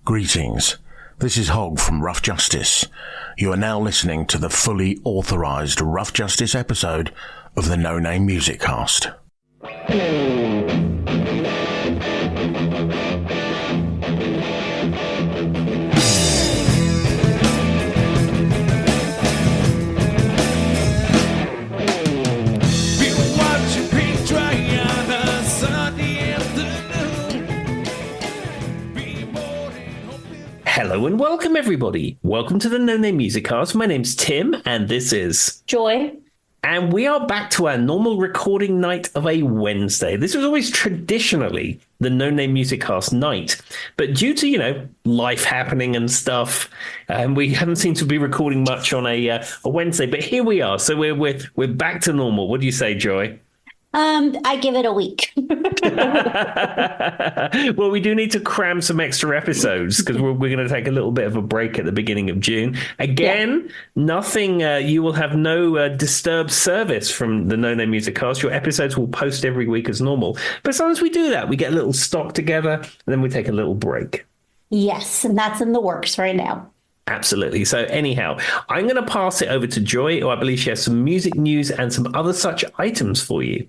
Greetings. This is Hog from Rough Justice. You are now listening to the fully authorised Rough Justice episode of the No Name Music Cast. Hello and welcome, everybody. Welcome to the No Name Music Cast. My name's Tim, and this is Joy. And we are back to our normal recording night of a Wednesday. This was always traditionally the No Name Music Cast night, but due to, life happening and stuff, we haven't seemed to be recording much on a Wednesday. But here we are, so we're back to normal. What do you say, Joy? I give it a week. Well, we do need to cram some extra episodes because we're going to take a little bit of a break at the beginning of June. Again, Nothing, you will have no disturbed service from the No Name Music Cast. Your episodes will post every week as normal. But sometimes we do that. We get a little stock together and then we take a little break. Yes, and that's in the works right now. Absolutely. So anyhow, I'm going to pass it over to Joy, who I believe she has some music news and some other such items for you.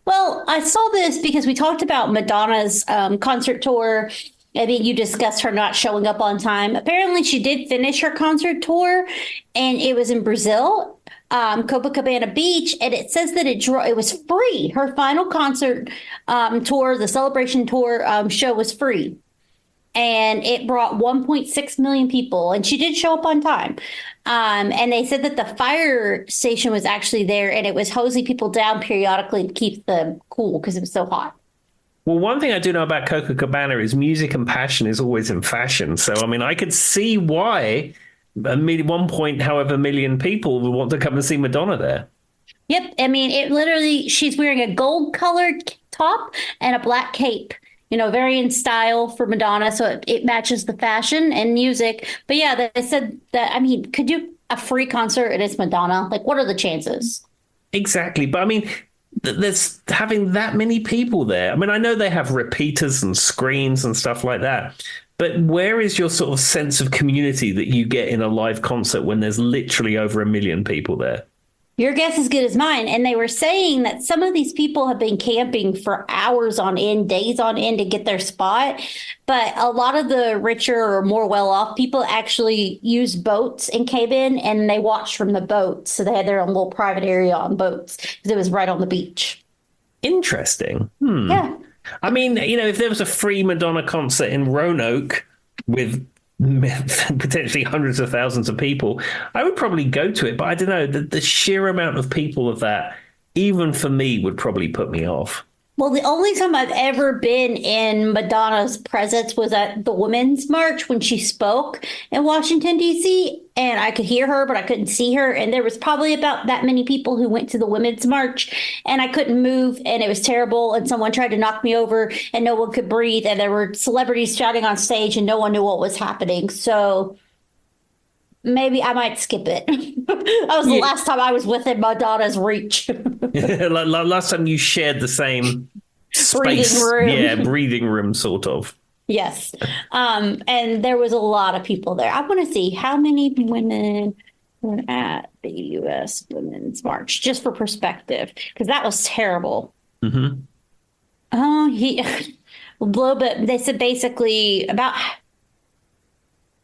Well, I saw this because we talked about Madonna's concert tour. I think you discussed her not showing up on time. Apparently, she did finish her concert tour, and it was in Brazil, Copacabana Beach, and it says that it was free. Her final concert tour, the celebration tour show was free. And it brought 1.6 million people, and she did show up on time. And they said that the fire station was actually there, and it was hosing people down periodically to keep them cool because it was so hot. Well, one thing I do know about Copacabana is music and passion is always in fashion. So, I mean, I could see why however million people would want to come and see Madonna there. Yep. I mean, it literally, she's wearing a gold-colored top and a black cape. Very in style for Madonna, so it matches the fashion and music. But yeah, they said that, could you a free concert and it's Madonna? Like, what are the chances? Exactly. But there's having that many people there. I know they have repeaters and screens and stuff like that. But where is your sort of sense of community that you get in a live concert when there's literally over 1 million people there? Your guess is good as mine. And they were saying that some of these people have been camping for hours on end, days on end to get their spot. But a lot of the richer or more well-off people actually use boats and came in and they watched from the boats. So they had their own little private area on boats because it was right on the beach. Interesting. Yeah. If there was a free Madonna concert in Roanoke with potentially hundreds of thousands of people, I would probably go to it. But I don't know, the sheer amount of people of that, even for me, would probably put me off. Well, the only time I've ever been in Madonna's presence was at the Women's March when she spoke in Washington, D.C., and I could hear her, but I couldn't see her. And there was probably about that many people who went to the Women's March, and I couldn't move, and it was terrible. And someone tried to knock me over, and no one could breathe. And there were celebrities shouting on stage, and no one knew what was happening. So maybe I might skip it. That was the last time I was within Madonna's reach. Last time you shared the same space. Breathing room. Yeah, breathing room, sort of. Yes. And there was a lot of people there. I want to see how many women were at the U.S. Women's March, just for perspective, because that was terrible. Mm-hmm. Oh, a little bit. They said basically about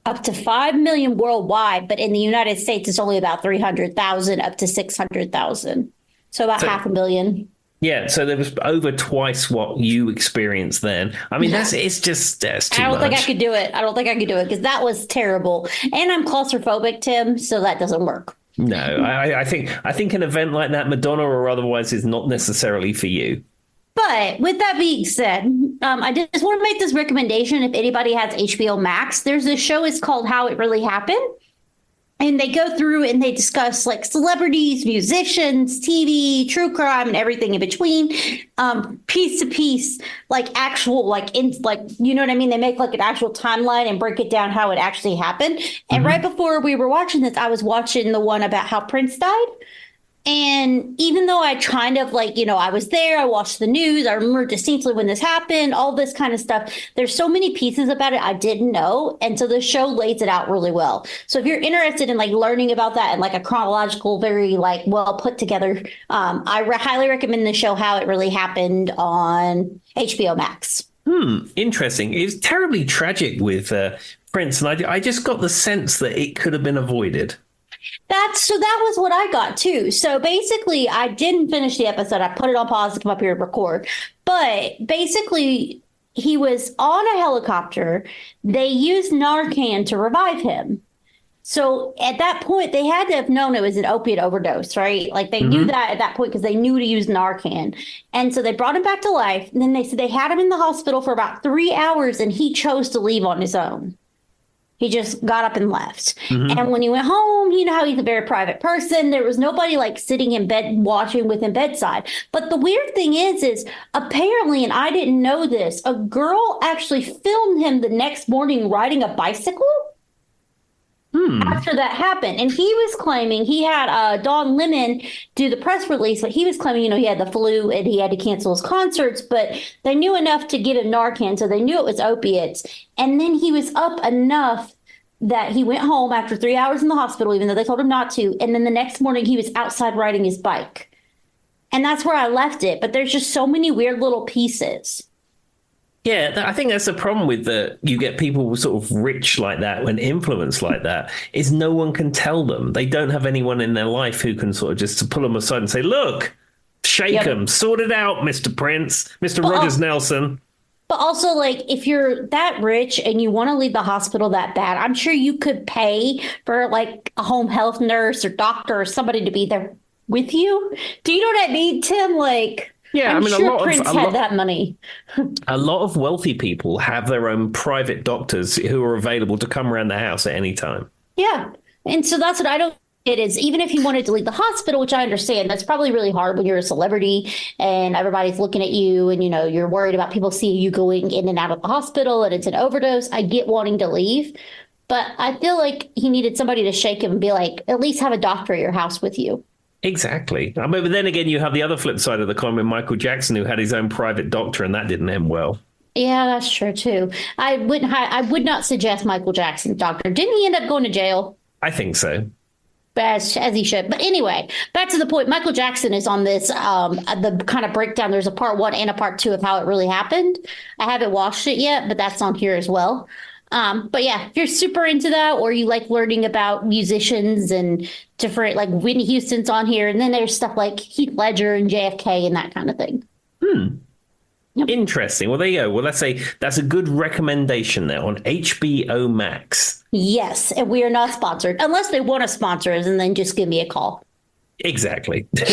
up to 5 million worldwide, but in the United States, it's only about 300,000 up to 600,000. So about 500,000. Yeah, so there was over twice what you experienced then. That's too much. I don't think I could do it because that was terrible. And I'm claustrophobic, Tim, so that doesn't work. No, I think an event like that, Madonna or otherwise, is not necessarily for you. But with that being said, I just want to make this recommendation. If anybody has HBO Max, there's a show. It's called How It Really Happened. And they go through and they discuss like celebrities, musicians, TV, true crime, and everything in between, piece to piece, like actual, you know what I mean? They make like an actual timeline and break it down how it actually happened. And right before we were watching this, I was watching the one about how Prince died. And even though I kind of I was there, I watched the news, I remember distinctly when this happened, all this kind of stuff. There's so many pieces about it I didn't know. And so the show lays it out really well. So if you're interested in learning about that and a chronological, very well put together, highly recommend the show How It Really Happened on HBO Max. Interesting. It's terribly tragic with Prince. And I just got the sense that it could have been avoided. That was what I got too. So basically, I didn't finish the episode. I put it on pause to come up here and record. But basically, he was on a helicopter. They used Narcan to revive him. So at that point, they had to have known it was an opiate overdose, right? They knew that at that point because they knew to use Narcan. And so they brought him back to life. And then they said they had him in the hospital for about 3 hours and he chose to leave on his own. He just got up and left. And when he went home, you know how he's a very private person. There was nobody sitting in bed watching with him bedside. But the weird thing is apparently, and I didn't know this, a girl actually filmed him the next morning riding a bicycle after that happened. And he was claiming he had Don Lemon do the press release, but he was claiming, he had the flu and he had to cancel his concerts, but they knew enough to give him Narcan, so they knew it was opiates. And then he was up enough that he went home after 3 hours in the hospital, even though they told him not to. And then the next morning he was outside riding his bike. And that's where I left it. But there's just so many weird little pieces. Yeah, I think that's the problem with you get people sort of rich like that, when influenced like that, is no one can tell them. They don't have anyone in their life who can sort of just to pull them aside and say, look, shake them, sort it out, Mr. Prince, Mr. Rogers Nelson. But also, if you're that rich and you want to leave the hospital that bad, I'm sure you could pay for a home health nurse or doctor or somebody to be there with you. Do you know what I mean, Tim? Yeah, I'm sure Prince had that money. A lot of wealthy people have their own private doctors who are available to come around the house at any time. Yeah. And so that's what I don't get is, even if you wanted to leave the hospital, which I understand, that's probably really hard when you're a celebrity and everybody's looking at you and, you're worried about people seeing you going in and out of the hospital and it's an overdose. I get wanting to leave, but I feel like he needed somebody to shake him and be at least have a doctor at your house with you. Exactly. I mean, but then again, you have the other flip side of the coin with Michael Jackson, who had his own private doctor, and that didn't end well. Yeah, that's true too. I would not suggest Michael Jackson doctor. Didn't he end up going to jail? I think so. As he should. But anyway, back to the point. Michael Jackson is on this, the kind of breakdown. There's a part 1 and a part 2 of How It Really Happened. I haven't watched it yet, but that's on here as well. But yeah, if you're super into that, or you like learning about musicians and different, Whitney Houston's on here, and then there's stuff like Heath Ledger and JFK and that kind of thing. Yep. Interesting. Well, there you go. Well, let's say that's a good recommendation there on HBO Max. Yes, and we are not sponsored unless they want to sponsor us, and then just give me a call. Exactly. Well,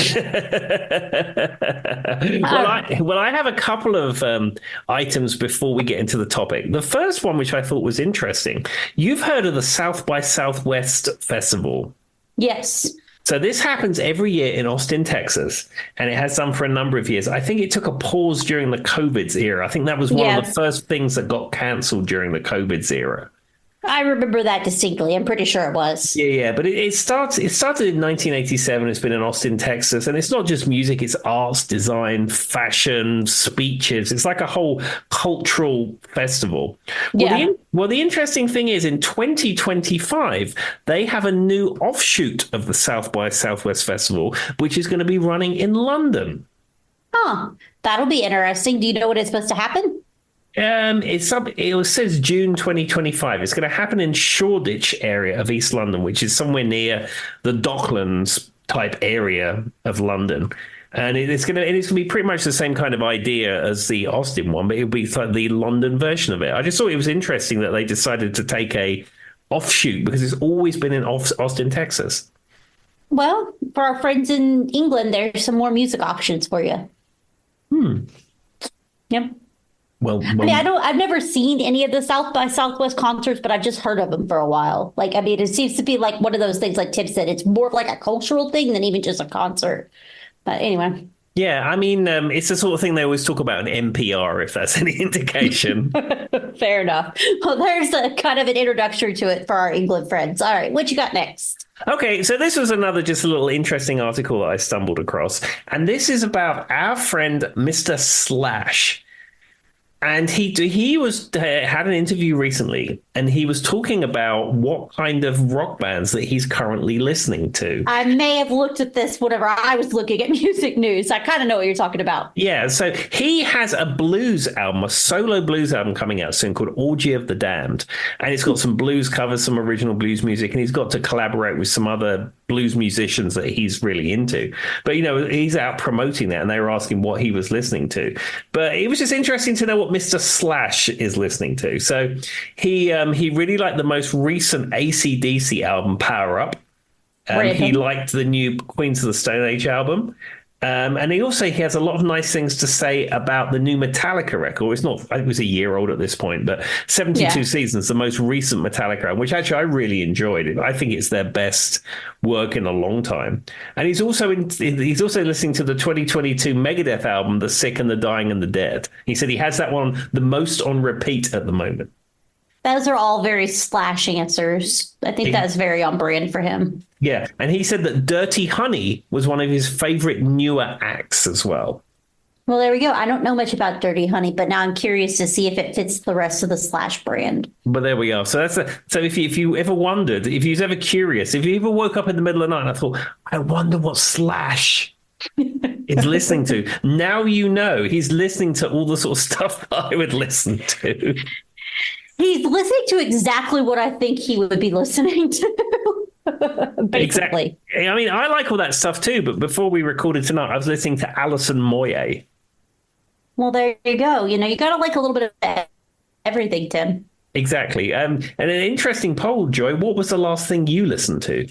I have a couple of items before we get into the topic. The first one, which I thought was interesting, you've heard of the South by Southwest Festival. Yes. So this happens every year in Austin, Texas, and it has done for a number of years. I think it took a pause during the COVID's era. I think that was one of the first things that got canceled during the COVID's era. I remember that distinctly. I'm pretty sure it was. Yeah. But it started in 1987. It's been in Austin, Texas. And it's not just music. It's arts, design, fashion, speeches. It's like a whole cultural festival. Well, the interesting thing is in 2025, they have a new offshoot of the South by Southwest Festival, which is going to be running in London. Huh. That'll be interesting. Do you know what is supposed to happen? It says June 2025. It's going to happen in Shoreditch area of East London, which is somewhere near the Docklands type area of London. And it's going to be pretty much the same kind of idea as the Austin one, but it'll be like the London version of it. I just thought it was interesting that they decided to take a offshoot because it's always been in Austin, Texas. Well, for our friends in England, there's some more music options for you. Yep. Well, I've never seen any of the South by Southwest concerts, but I've just heard of them for a while. It seems to be one of those things, like Tim said, it's more of a cultural thing than even just a concert. But anyway. Yeah, I mean, it's the sort of thing they always talk about in NPR, if that's any indication. Fair enough. Well, there's a kind of an introduction to it for our England friends. All right, what you got next? Okay, so this was another just a little interesting article that I stumbled across, and this is about our friend Mr. Slash. And he was had an interview recently, and he was talking about what kind of rock bands that he's currently listening to. I may have looked at this whenever I was looking at music news. I kind of know what you're talking about. Yeah, so he has a blues album, a solo blues album coming out soon called Orgy of the Damned. And it's got some blues covers, some original blues music, and he's got to collaborate with some other blues musicians that he's really into. But, you know, he's out promoting that, and they were asking what he was listening to. But it was just interesting to know what Mr. Slash is listening to. So he really liked the most recent AC/DC album, Power Up. He liked the new Queens of the Stone Age album. And he has a lot of nice things to say about the new Metallica record. It's not, it was a year old at this point, but 72 Seasons, the most recent Metallica album, which actually I really enjoyed. I think it's their best work in a long time. And he's also listening to the 2022 Megadeth album, The Sick and the Dying and the Dead. He said he has that one the most on repeat at the moment. Those are all very Slash answers. I think that's very on brand for him. Yeah, and he said that Dirty Honey was one of his favorite newer acts as well. Well, there we go. I don't know much about Dirty Honey, but now I'm curious to see if it fits the rest of the Slash brand. But there we are. So so if you ever wondered, if you was ever curious, if you ever woke up in the middle of the night and I thought, I wonder what Slash is listening to. Now you know he's listening to all the sort of stuff that I would listen to. He's listening to exactly what I think he would be listening to. Basically. Exactly. I mean, I like all that stuff too, but before we recorded tonight, I was listening to Alison Moyet. Well, there you go. You know, you got to like a little bit of everything, Tim. Exactly. And an interesting poll, Joy. What was the last thing you listened to?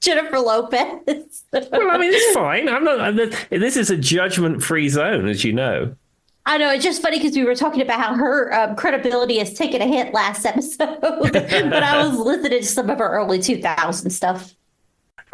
Jennifer Lopez. Well, I mean, it's fine. I'm not. This is a judgment-free zone, as you know. I know, it's just funny because we were talking about how her credibility has taken a hit last episode, but I was listening to some of her early 2000 stuff.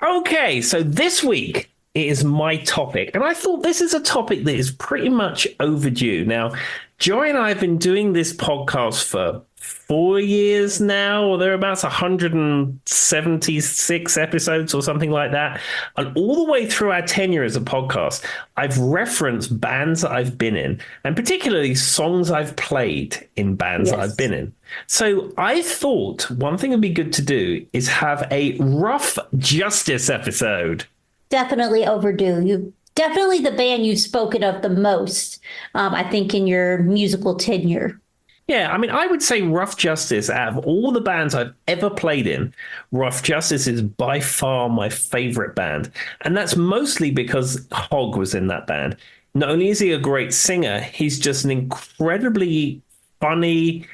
Okay, so this week it is my topic, and I thought this is a topic that is pretty much overdue. Now, Joy and I have been doing this podcast for 4 years now, or thereabouts, 176 episodes or something like that. And all the way through our tenure as a podcast, I've referenced bands that I've been in, and particularly songs I've played in bands that I've been in. So I thought one thing would be good to do is have a Rough Justice episode. Definitely overdue. Definitely the band you've spoken of the most, I think, in your musical tenure. Yeah, I mean, I would say Rough Justice, out of all the bands I've ever played in, Rough Justice is by far my favorite band. And that's mostly because Hogg was in that band. Not only is he a great singer, he's just an incredibly funny,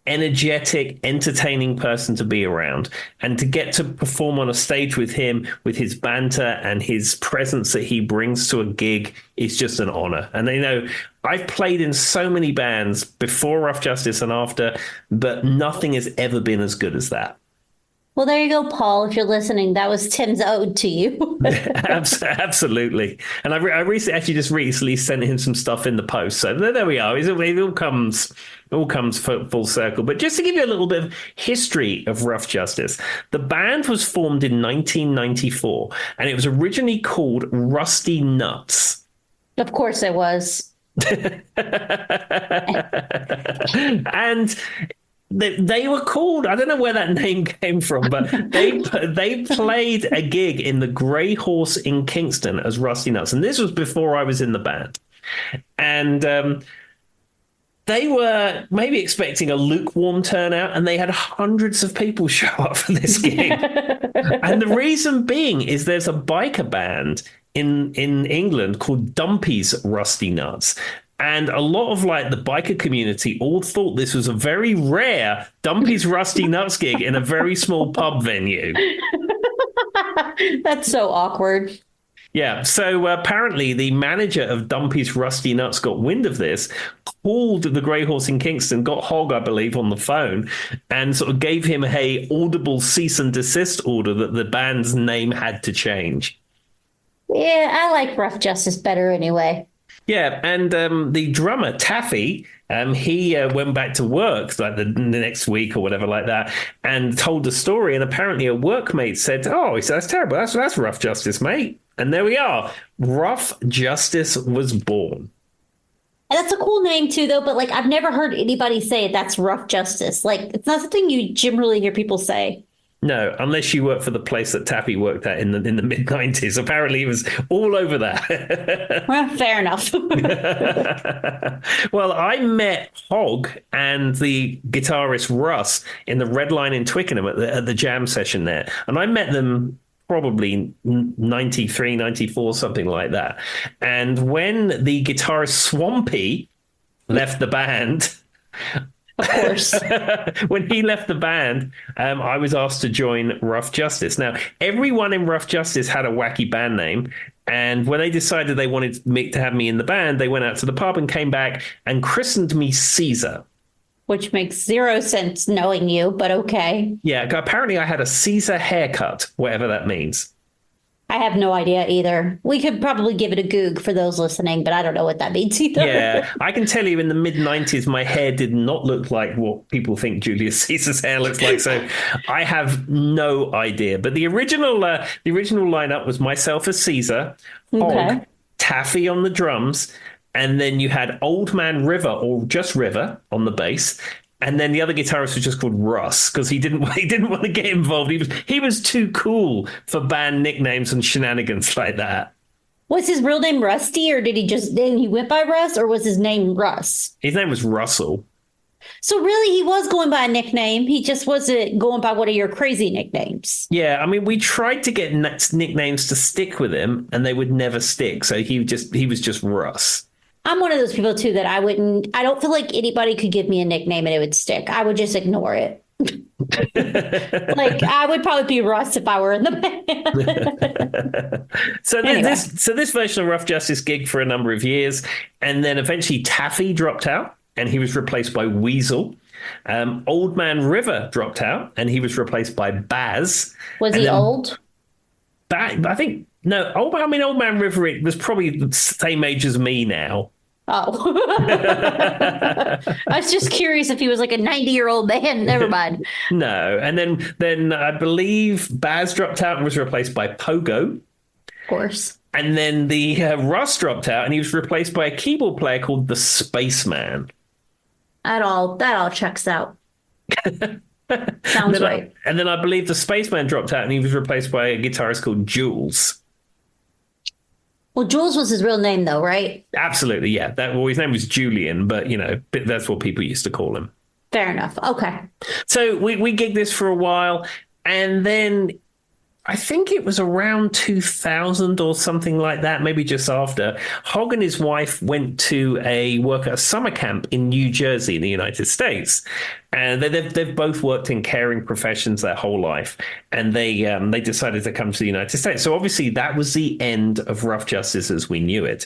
energetic, entertaining person to be around. And to get to perform on a stage with him, with his banter and his presence that he brings to a gig, is just an honor. And they know I've played in so many bands before Rough Justice and after, but nothing has ever been as good as that. Well, there you go, Paul. If you're listening, that was Tim's ode to you. Absolutely. And I recently sent him some stuff in the post. So there we are. It all comes full circle. But just to give you a little bit of history of Rough Justice, the band was formed in 1994, and it was originally called Rusty Nuts. Of course it was. And they were called, I don't know where that name came from, but they played a gig in the Grey Horse in Kingston as Rusty Nuts. And this was before I was in the band. And they were maybe expecting a lukewarm turnout, and they had hundreds of people show up for this gig. And the reason being is there's a biker band in England called Dumpy's Rusty Nuts. And a lot of like the biker community all thought this was a very rare Dumpy's Rusty Nuts gig in a very small pub venue. That's so awkward. Yeah, so apparently the manager of Dumpy's Rusty Nuts got wind of this, called the Grey Horse in Kingston, got Hogg, I believe, on the phone, and sort of gave him a audible cease and desist order that the band's name had to change. Yeah, I like Rough Justice better anyway. Yeah, and the drummer Taffy, he went back to work like the next week or whatever like that, and told the story. And apparently, a workmate said, "Oh, he said that's terrible. That's Rough Justice, mate." And there we are. Rough Justice was born. And that's a cool name too, though. But like, I've never heard anybody say that's Rough Justice. Like, it's not something you generally hear people say. No, unless you work for the place that Taffy worked at in the mid-90s. Apparently, he was all over that. Well, fair enough. Well, I met Hog and the guitarist Russ in the Red Line in Twickenham at the jam session there. And I met them probably 93, 94, something like that. And when the guitarist Swampy left the band... Of course. When he left the band, I was asked to join Rough Justice. Now, everyone in Rough Justice had a wacky band name. And when they decided they wanted me to have me in the band, they went out to the pub and came back and christened me Caesar. Which makes zero sense knowing you, but okay. Yeah, apparently I had a Caesar haircut, whatever that means. I have no idea either. We could probably give it a goog for those listening, but I don't know what that means either. Yeah, I can tell you in the mid-90s, my hair did not look like what people think Julius Caesar's hair looks like. So I have no idea. But the original lineup was myself as Caesar, Hog, Taffy on the drums, and then you had Old Man River, or just River, on the bass. And then the other guitarist was just called Russ because he didn't want to get involved. He was too cool for band nicknames and shenanigans like that. Was his real name Rusty, or didn't he went by Russ, or was his name Russ? His name was Russell. So really, he was going by a nickname. He just wasn't going by one of your crazy nicknames. Yeah, I mean, we tried to get nicknames to stick with him, and they would never stick. So he was just Russ. I'm one of those people, too, that I don't feel like anybody could give me a nickname and it would stick. I would just ignore it. Like, I would probably be Russ if I were in the band. So this version of Rough Justice gigged for a number of years, and then eventually Taffy dropped out, and he was replaced by Weasel. Old Man River dropped out, and he was replaced by Baz. Was he old? I think... No, Old Man River was probably the same age as me now. Oh. I was just curious if he was like a 90-year-old man. Never mind. No. And then I believe Baz dropped out and was replaced by Pogo. Of course. And then the Russ dropped out and he was replaced by a keyboard player called the Spaceman. That all checks out. Sounds right. And then I believe the Spaceman dropped out and he was replaced by a guitarist called Jules. Well, Jules was his real name, though, right? Absolutely, yeah. His name was Julian, but, that's what people used to call him. Fair enough. Okay. So we gigged this for a while, and then I think it was around 2000 or something like that, maybe just after, Hogg and his wife went to work at a summer camp in New Jersey in the United States. And they've both worked in caring professions their whole life. And they decided to come to the United States. So obviously that was the end of Rough Justice as we knew it.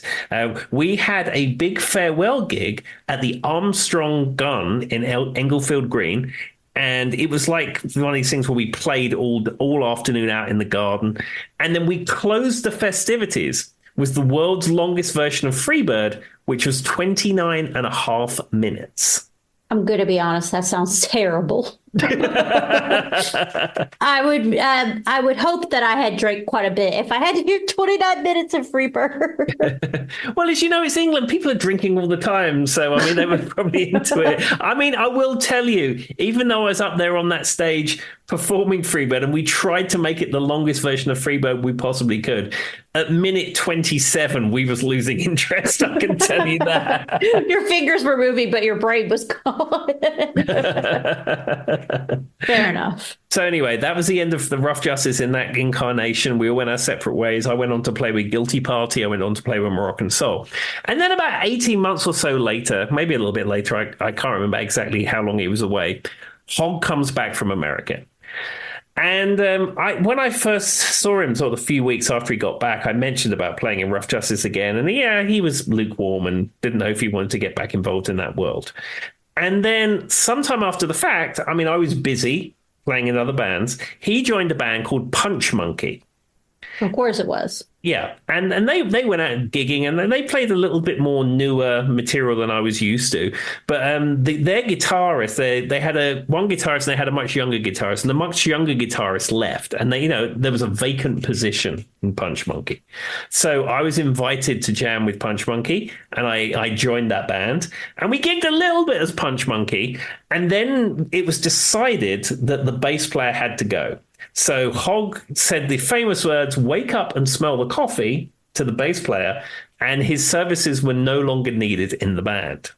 We had a big farewell gig at the Armstrong Gun in Englefield Green. And it was like one of these things where we played all afternoon out in the garden. And then we closed the festivities with the world's longest version of Freebird, which was 29 and a half minutes. I'm going to be honest. That sounds terrible. I would hope that I had drank quite a bit if I had to do 29 minutes of Freebird. Well, as you know, it's England. People are drinking all the time. So, I mean, they were probably into it. I mean, I will tell you, even though I was up there on that stage performing Freebird, and we tried to make it the longest version of Freebird we possibly could, at minute 27, we was losing interest. I can tell you that. Your fingers were moving, but your brain was gone. Fair enough. So anyway, that was the end of the Rough Justice in that incarnation. We all went our separate ways. I went on to play with Guilty Party. I went on to play with Moroccan Soul. And then about 18 months or so later, maybe a little bit later, I can't remember exactly how long he was away, Hogg comes back from America. And when I first saw him sort of a few weeks after he got back, I mentioned about playing in Rough Justice again. And yeah, he was lukewarm and didn't know if he wanted to get back involved in that world. And then sometime after the fact, I was busy playing in other bands. He joined a band called Punch Monkey. Of course it was. Yeah, and they went out gigging, and they played a little bit more newer material than I was used to. But their guitarist, they had one guitarist, and they had a much younger guitarist, and the much younger guitarist left, and there was a vacant position in Punch Monkey. So I was invited to jam with Punch Monkey, and I joined that band, and we gigged a little bit as Punch Monkey, and then it was decided that the bass player had to go. So Hogg said the famous words, "Wake up and smell the coffee," to the bass player, and his services were no longer needed in the band.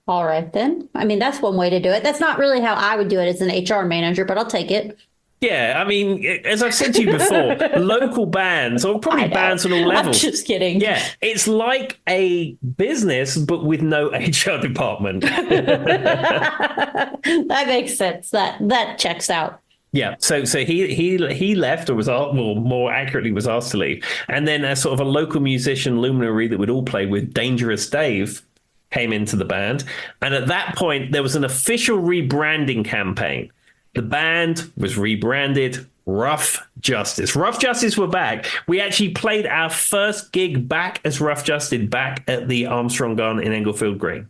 All right, then. I mean, that's one way to do it. That's not really how I would do it as an HR manager, but I'll take it. Yeah, I mean, as I've said to you before, local bands, or probably bands on all levels. I'm just kidding. Yeah, it's like a business, but with no HR department. That makes sense. That checks out. Yeah, so he left, or was asked, well, more accurately, was asked to leave, and then a sort of a local musician luminary that would all play with, Dangerous Dave, came into the band, and at that point there was an official rebranding campaign. The band was rebranded Rough Justice. Rough Justice were back. We actually played our first gig back as Rough Justice back at the Armstrong Garden in Englefield Green.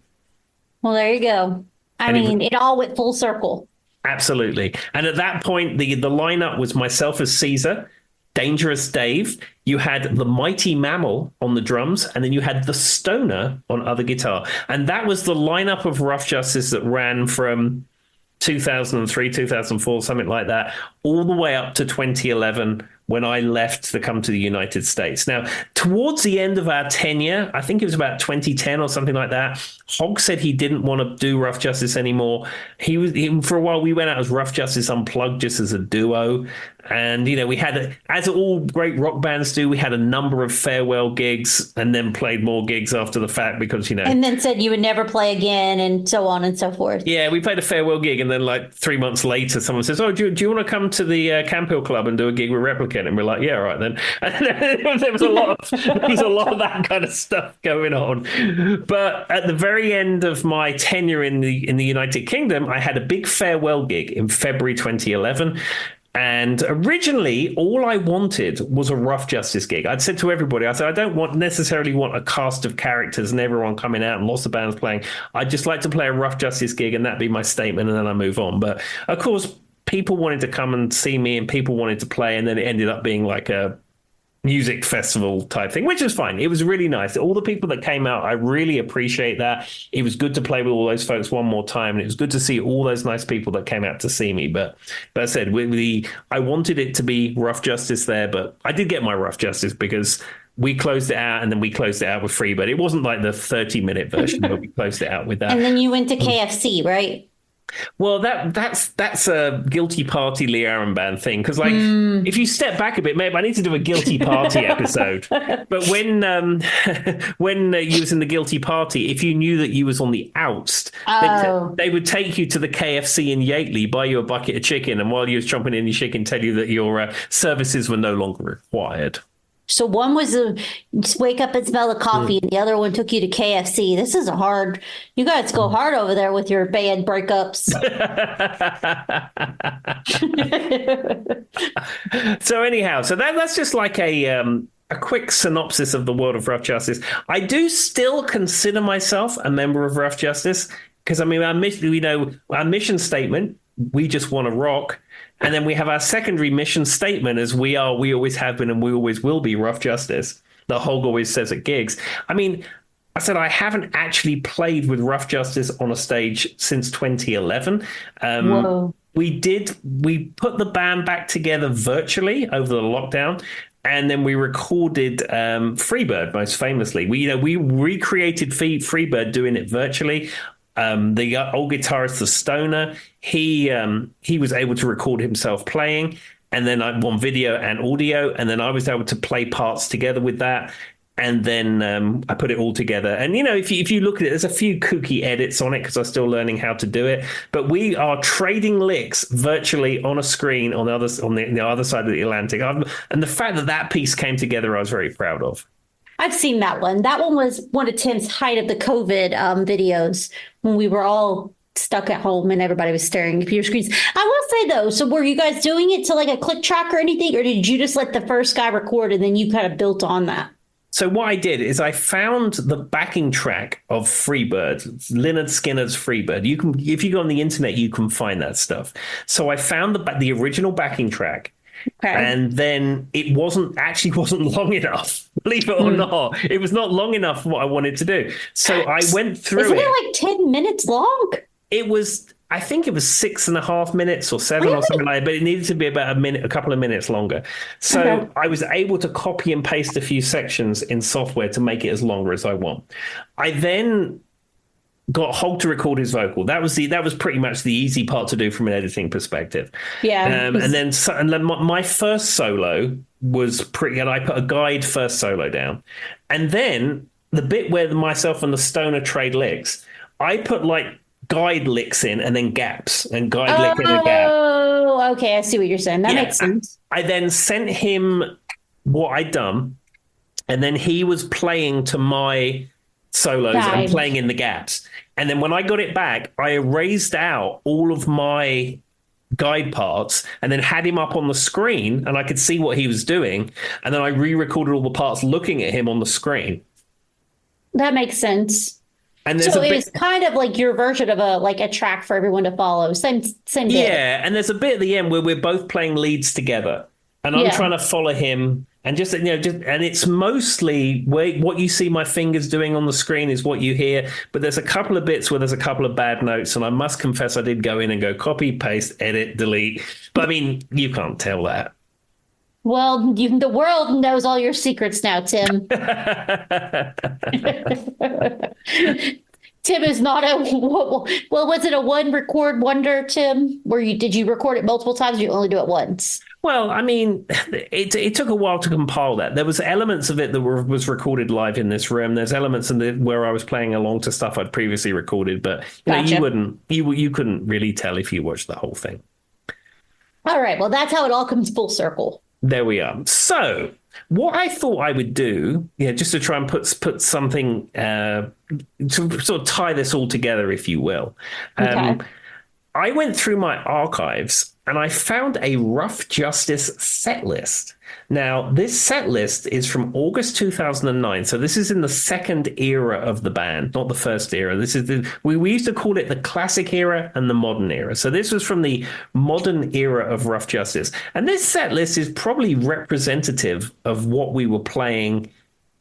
Well, there you go. I mean, it all went full circle. Absolutely. And at that point, the lineup was myself as Caesar, Dangerous Dave. You had the Mighty Mammal on the drums, and then you had the Stoner on other guitar. And that was the lineup of Rough Justice that ran from 2003, 2004, something like that, all the way up to 2011, when I left to come to the United States. Now, towards the end of our tenure, I think it was about 2010 or something like that, Hogg said he didn't want to do Rough Justice anymore. For a while, we went out as Rough Justice Unplugged, just as a duo. And, we had, as all great rock bands do, we had a number of farewell gigs and then played more gigs after the fact because, And then said you would never play again and so on and so forth. Yeah, we played a farewell gig, and then like 3 months later, someone says, "Oh, do you want to come to the Camp Hill Club and do a gig with Replicant?" And we're like, "Yeah, all right then." And there was a lot of that kind of stuff going on. But at the very end of my tenure in the United Kingdom, I had a big farewell gig in February 2011. And originally, all I wanted was a Rough Justice gig. I'd said to everybody, I said, I don't necessarily want a cast of characters and everyone coming out and lots of bands playing. I'd just like to play a Rough Justice gig, and that'd be my statement, and then I move on. But of course, people wanted to come and see me, and people wanted to play, and then it ended up being like a music festival type thing, which is fine. It was really nice. All the people that came out, I really appreciate that. It was good to play with all those folks one more time, and it was good to see all those nice people that came out to see me. But I said, I wanted it to be Rough Justice there, but I did get my Rough Justice because we closed it out, and then we closed it out with Freebird. It wasn't like the 30-minute version, but we closed it out with that. And then you went to KFC, right? Well, that's a guilty party Lee Aaron band thing, because if you step back a bit, maybe I need to do a guilty party episode. But when you was in the guilty party, if you knew that you was on the outs, they would take you to the KFC in Yateley, buy you a bucket of chicken, and while you was chomping in your chicken, tell you that your services were no longer required. So one was just wake up and smell the coffee, and the other one took you to KFC. This is you guys go hard over there with your band breakups. So anyhow, that's just like a quick synopsis of the world of Rough Justice. I do still consider myself a member of Rough Justice because, I mean, our mission statement, we just want to rock. And then we have our secondary mission statement as we always have been, and we always will be Rough Justice. The Hogg always says at gigs. I mean, I said I haven't actually played with Rough Justice on a stage since 2011. We put the band back together virtually over the lockdown. And then we recorded Freebird, most famously. We recreated Freebird doing it virtually. The old guitarist, the Stoner, he was able to record himself playing, and then I won video and audio, and then I was able to play parts together with that, and then I put it all together. And if you look at it, there's a few kooky edits on it because I'm still learning how to do it. But we are trading licks virtually on a screen on the other side of the Atlantic, and the fact that piece came together, I was very proud of. I've seen that one. That one was one of Tim's height of the COVID videos when we were all stuck at home and everybody was staring at your screens. I will say though, so were you guys doing it to like a click track or anything, or did you just let the first guy record and then you kind of built on that? So what I did is I found the backing track of Freebird, Lynyrd Skynyrd's Freebird. You can, if you go on the internet, you can find that stuff. So I found the original backing track. Okay. And then it wasn't long enough, believe it or not. It was not long enough for what I wanted to do. So I went through Isn't it like 10 minutes long? It was, I think it was 6.5 minutes or 7 or something like that, but it needed to be about a couple of minutes longer. So I was able to copy and paste a few sections in software to make it as longer as I want. I then got Hog to record his vocal. That was pretty much the easy part to do from an editing perspective. Yeah. And then my first solo was and I put a guide first solo down. And then the bit where myself and the stoner trade licks, I put like guide licks in and then gaps and guide lick in a gap. Oh, okay. I see what you're saying. That makes sense. I then sent him what I'd done, and then he was playing to my solos and playing in the gaps. And then when I got it back, I erased out all of my guide parts and then had him up on the screen and I could see what he was doing. And then I re-recorded all the parts looking at him on the screen. That makes sense. And so it's kind of like your version of a track for everyone to follow. Same day. Yeah, and there's a bit at the end where we're both playing leads together. And I'm trying to follow him. And and it's mostly what you see my fingers doing on the screen is what you hear. But there's a couple of bits where there's a couple of bad notes. And I must confess, I did go in and go copy, paste, edit, delete. But I mean, you can't tell that. Well, the world knows all your secrets now, Tim. Tim is not was it a one record wonder, Tim? Did you record it multiple times or you only do it once? Well, I mean, it took a while to compile that. There was elements of it that was recorded live in this room. There's elements where I was playing along to stuff I'd previously recorded, but you couldn't really tell if you watched the whole thing. All right. Well, that's how it all comes full circle. There we are. So what I thought I would do, just to try and put something to sort of tie this all together, if you will. I went through my archives and I found a Rough Justice set list. Now, this set list is from August 2009. So this is in the second era of the band, not the first era. This is we used to call it the classic era and the modern era. So this was from the modern era of Rough Justice. And this set list is probably representative of what we were playing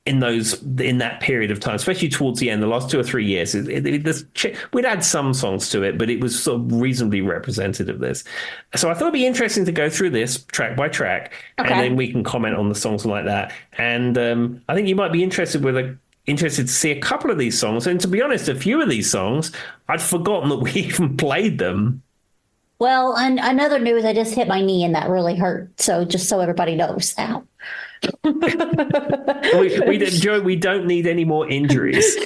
in that period of time, especially towards the end, the last 2 or 3 years. We'd add some songs to it, but it was sort of reasonably representative of this. So I thought it'd be interesting to go through this track by track, and then we can comment on the songs like that. And I think you might be interested to see a couple of these songs. And to be honest, a few of these songs, I'd forgotten that we even played them. Well, and another news, I just hit my knee and that really hurt. So just so everybody knows now. we don't need any more injuries.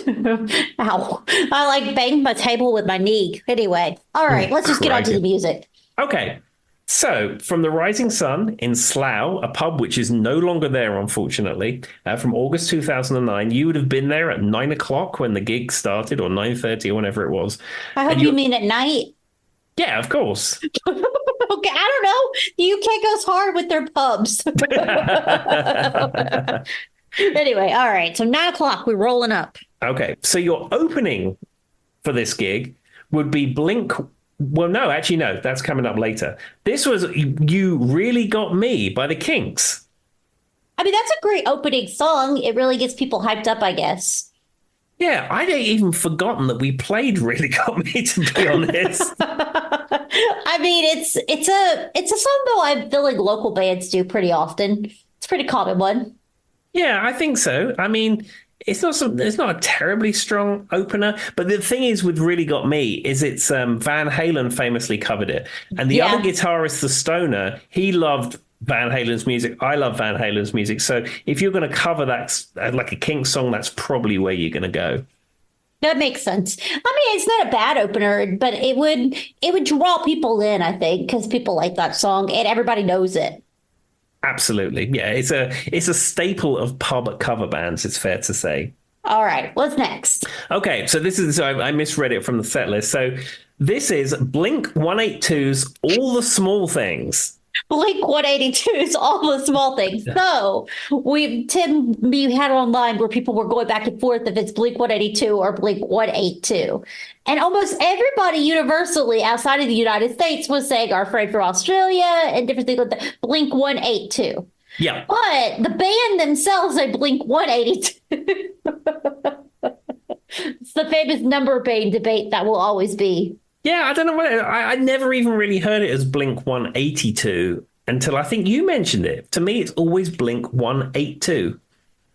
Ow. I banged my table with my knee. Anyway, all right, let's just get on to the music. Okay. So, from the Rising Sun in Slough, a pub which is no longer there, unfortunately, from August 2009, you would have been there at 9 o'clock when the gig started, or 9:30 or whenever it was. I hope you mean at night. Yeah, of course. Okay, I don't know. The UK goes hard with their pubs. Anyway, all right. So 9 o'clock, we're rolling up. Okay, so your opening for this gig would be Blink. Well, no, actually, no. That's coming up later. This was You Really Got Me by the Kinks. I mean, that's a great opening song. It really gets people hyped up, I guess. Yeah, I'd even forgotten that we played Really Got Me, to be honest. I mean, it's a song though I feel like local bands do pretty often. It's a pretty common one. Yeah, I think so. I mean, it's not a terribly strong opener, but the thing is with Really Got Me is it's Van Halen famously covered it, and the other guitarist, the Stoner, he loved Van Halen's music. I love Van Halen's music. So if you're going to cover that like a Kinks song, that's probably where you're going to go. That makes sense. I mean, it's not a bad opener, but it would draw people in, I think, because people like that song and everybody knows it. Absolutely. Yeah, it's a staple of pub cover bands, it's fair to say. All right, what's next? Okay, so I misread it from the set list. So This is Blink 182's All the Small Things. Blink 182 is all the small things. So we had it online where people were going back and forth if it's Blink 182 or Blink 182. And almost everybody universally outside of the United States was saying our friend from Australia and different things like that. Blink 182. Yeah. But the band themselves say Blink 182. It's the famous number band debate that will always be. Yeah, I don't know what I never even really heard it as Blink 182 until I think you mentioned it. To me, it's always Blink 182.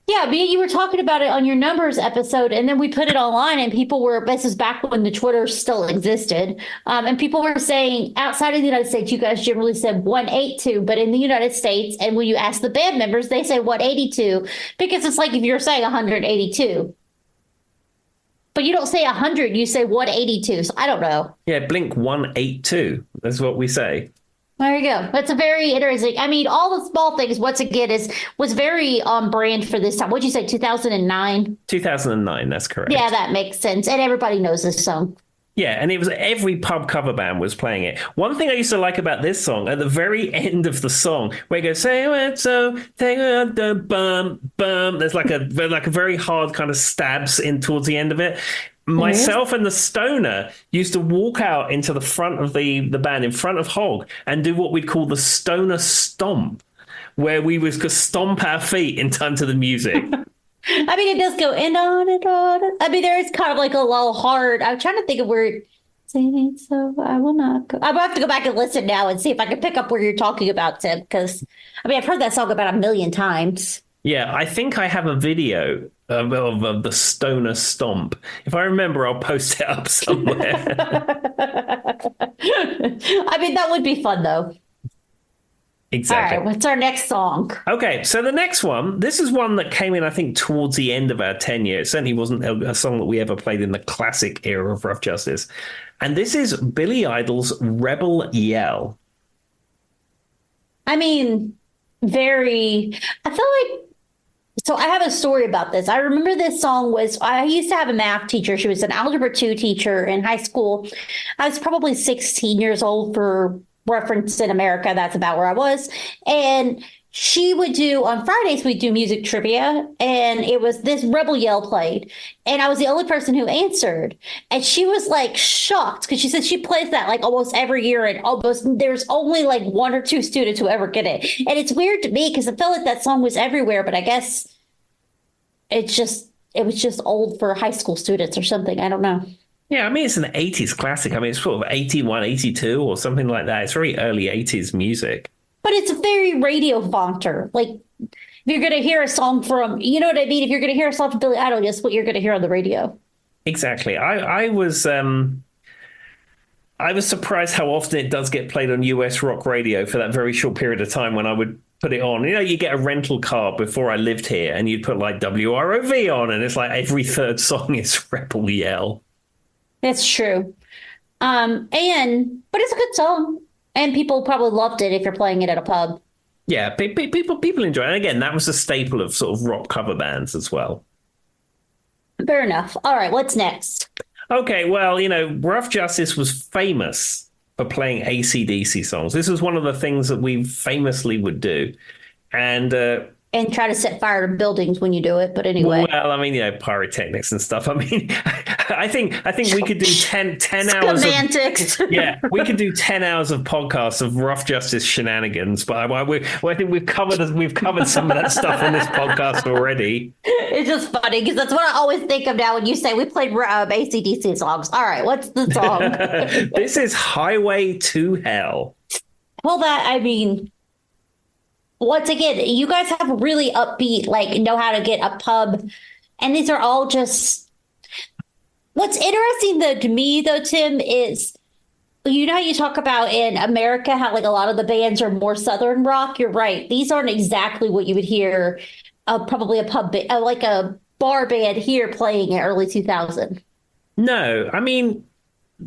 Yeah, you were talking about it on your numbers episode, and then we put it online, and people were, this is back when the Twitter still existed, and people were saying outside of the United States, you guys generally said 182, but in the United States, and when you ask the band members, they say 182, because it's like if you're saying 182. But you don't say 100, you say 182. So I don't know. Yeah, Blink 182. That's what we say. There you go. That's a very interesting. I mean, all the small things, once again, was very on brand for this time. What'd you say, 2009? 2009, that's correct. Yeah, that makes sense. And everybody knows this song. Yeah, and it was every pub cover band was playing it. One thing I used to like about this song, at the very end of the song, where it goes, say it so, take the bum, bum. There's like a very hard kind of stabs in towards the end of it. Myself and the stoner used to walk out into the front of the band, in front of Hog, and do what we'd call the stoner stomp, where we would stomp our feet in time to the music. I mean, it does go in on and on. I mean, there is kind of like a little hard. I'm trying to think of where saying it, so I will not go. I'm going to have to go back and listen now and see if I can pick up where you're talking about, Tim, because I mean, I've heard that song about 1,000,000 times. Yeah, I think I have a video of the stoner stomp. If I remember, I'll post it up somewhere. I mean, that would be fun, though. Exactly. All right, what's our next song? Okay, so the next one, this is one that came in, I think, towards the end of our tenure. It certainly wasn't a song that we ever played in the classic era of Rough Justice. And this is Billy Idol's Rebel Yell. I mean, I feel like, so I have a story about this. I remember this song I used to have a math teacher. She was an Algebra 2 teacher in high school. I was probably 16 years old for reference in America. That's about where I was. And she would do, on Fridays, we'd do music trivia. And it was this Rebel Yell played. And I was the only person who answered. And she was like shocked because she said she plays that like almost every year. And there's only like one or two students who ever get it. And it's weird to me because I felt like that song was everywhere. But I guess it was just old for high school students or something. I don't know. Yeah, I mean, it's an 80s classic. I mean, it's sort of 81, 82 or something like that. It's very early 80s music. But it's a very radio fonter. Like, if you're going to hear a song from, you know what I mean? If you're going to hear a song from Billy Idol, guess what you're going to hear on the radio? Exactly. I was surprised how often it does get played on US rock radio for that very short period of time when I would put it on. You know, you get a rental car before I lived here and you'd put like WROV on and it's like every third song is Rebel Yell. It's true. But it's a good song. And people probably loved it if you're playing it at a pub. Yeah, people enjoy it. And again, that was a staple of sort of rock cover bands as well. Fair enough. All right, what's next? Okay, well, you know, Rough Justice was famous for playing AC/DC songs. This was one of the things that we famously would do. And try to set fire to buildings when you do it. But anyway. Well, I mean, you know, pyrotechnics and stuff. I mean, I think we could do 10 hours semantics. Yeah, we could do 10 hours of podcasts of Rough Justice shenanigans. But I think we've covered some of that stuff in this podcast already. It's just funny because that's what I always think of now when you say we played AC/DC songs. All right, what's the song? This is Highway to Hell. Well, once again, you guys have really upbeat, like know how to get a pub. And these are all just, what's interesting though to me though, Tim, is, you know how you talk about in America, how like a lot of the bands are more Southern rock. You're right. These aren't exactly what you would hear probably a pub, like a bar band here playing in early 2000. No, I mean,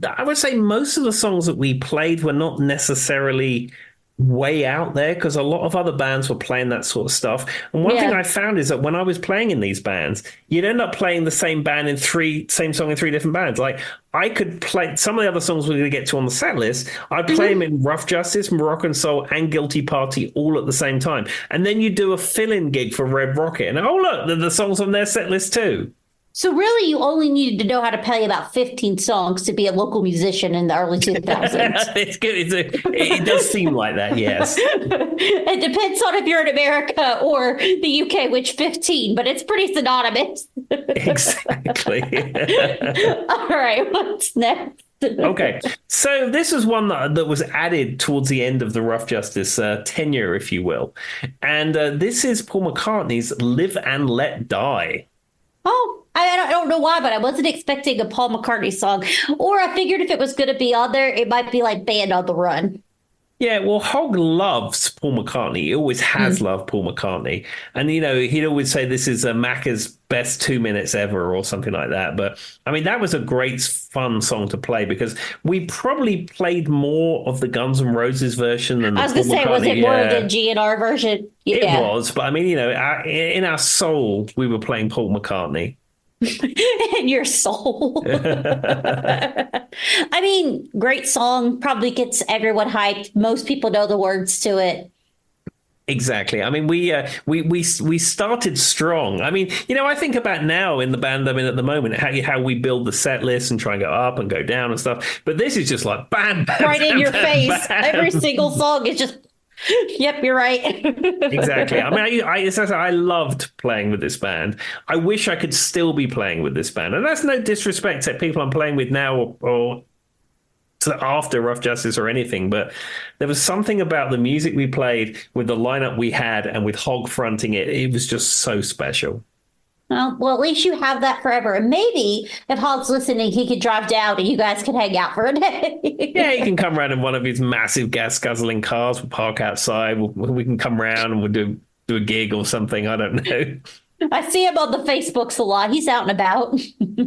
I would say most of the songs that we played were not necessarily way out there because a lot of other bands were playing that sort of stuff. And one thing I found is that when I was playing in these bands, you'd end up playing the same song in three different bands. Like I could play some of the other songs we're going to get to on the set list. I'd play them in Rough Justice, Moroccan Soul, and Guilty Party all at the same time. And then you do a fill-in gig for Red Rocket, and oh look, the songs on their set list too. So really, you only needed to know how to play about 15 songs to be a local musician in the early 2000s. It's good. It does seem like that, yes. It depends on if you're in America or the UK, which 15, but it's pretty synonymous. Exactly. All right, what's next? Okay, so this is one that was added towards the end of the Rough Justice tenure, if you will. And this is Paul McCartney's Live and Let Die. Oh, I don't know why, but I wasn't expecting a Paul McCartney song. Or I figured if it was going to be on there, it might be like Band on the Run. Yeah, well, Hogg loves Paul McCartney. He always has loved Paul McCartney. And, you know, he'd always say this is Macca's best 2 minutes ever or something like that. But, I mean, that was a great, fun song to play because we probably played more of the Guns N' Roses version than the I was going to say, was it more of the GNR version? Yeah. It was. But, I mean, you know, in our soul, we were playing Paul McCartney. In your soul. I mean, great song, probably gets everyone hyped. Most people know the words to it. Exactly. I mean, we started strong. I mean, you know, I think about now in the band I'm in at the moment, how we build the set list and try and go up and go down and stuff. But this is just like bam, bam, right bam, in your bam, face. Bam. Every single song is just. Yep, you're right. Exactly. I mean, I loved playing with this band. I wish I could still be playing with this band. And that's no disrespect to people I'm playing with now or after Rough Justice or anything. But there was something about the music we played with the lineup we had and with Hogg fronting it. It was just so special. Well, at least you have that forever. And maybe if Hogg's listening, he could drive down and you guys could hang out for a day. Yeah, he can come around in one of his massive gas-guzzling cars. We'll park outside. We can come around and we'll do a gig or something. I don't know. I see him on the Facebooks a lot. He's out and about.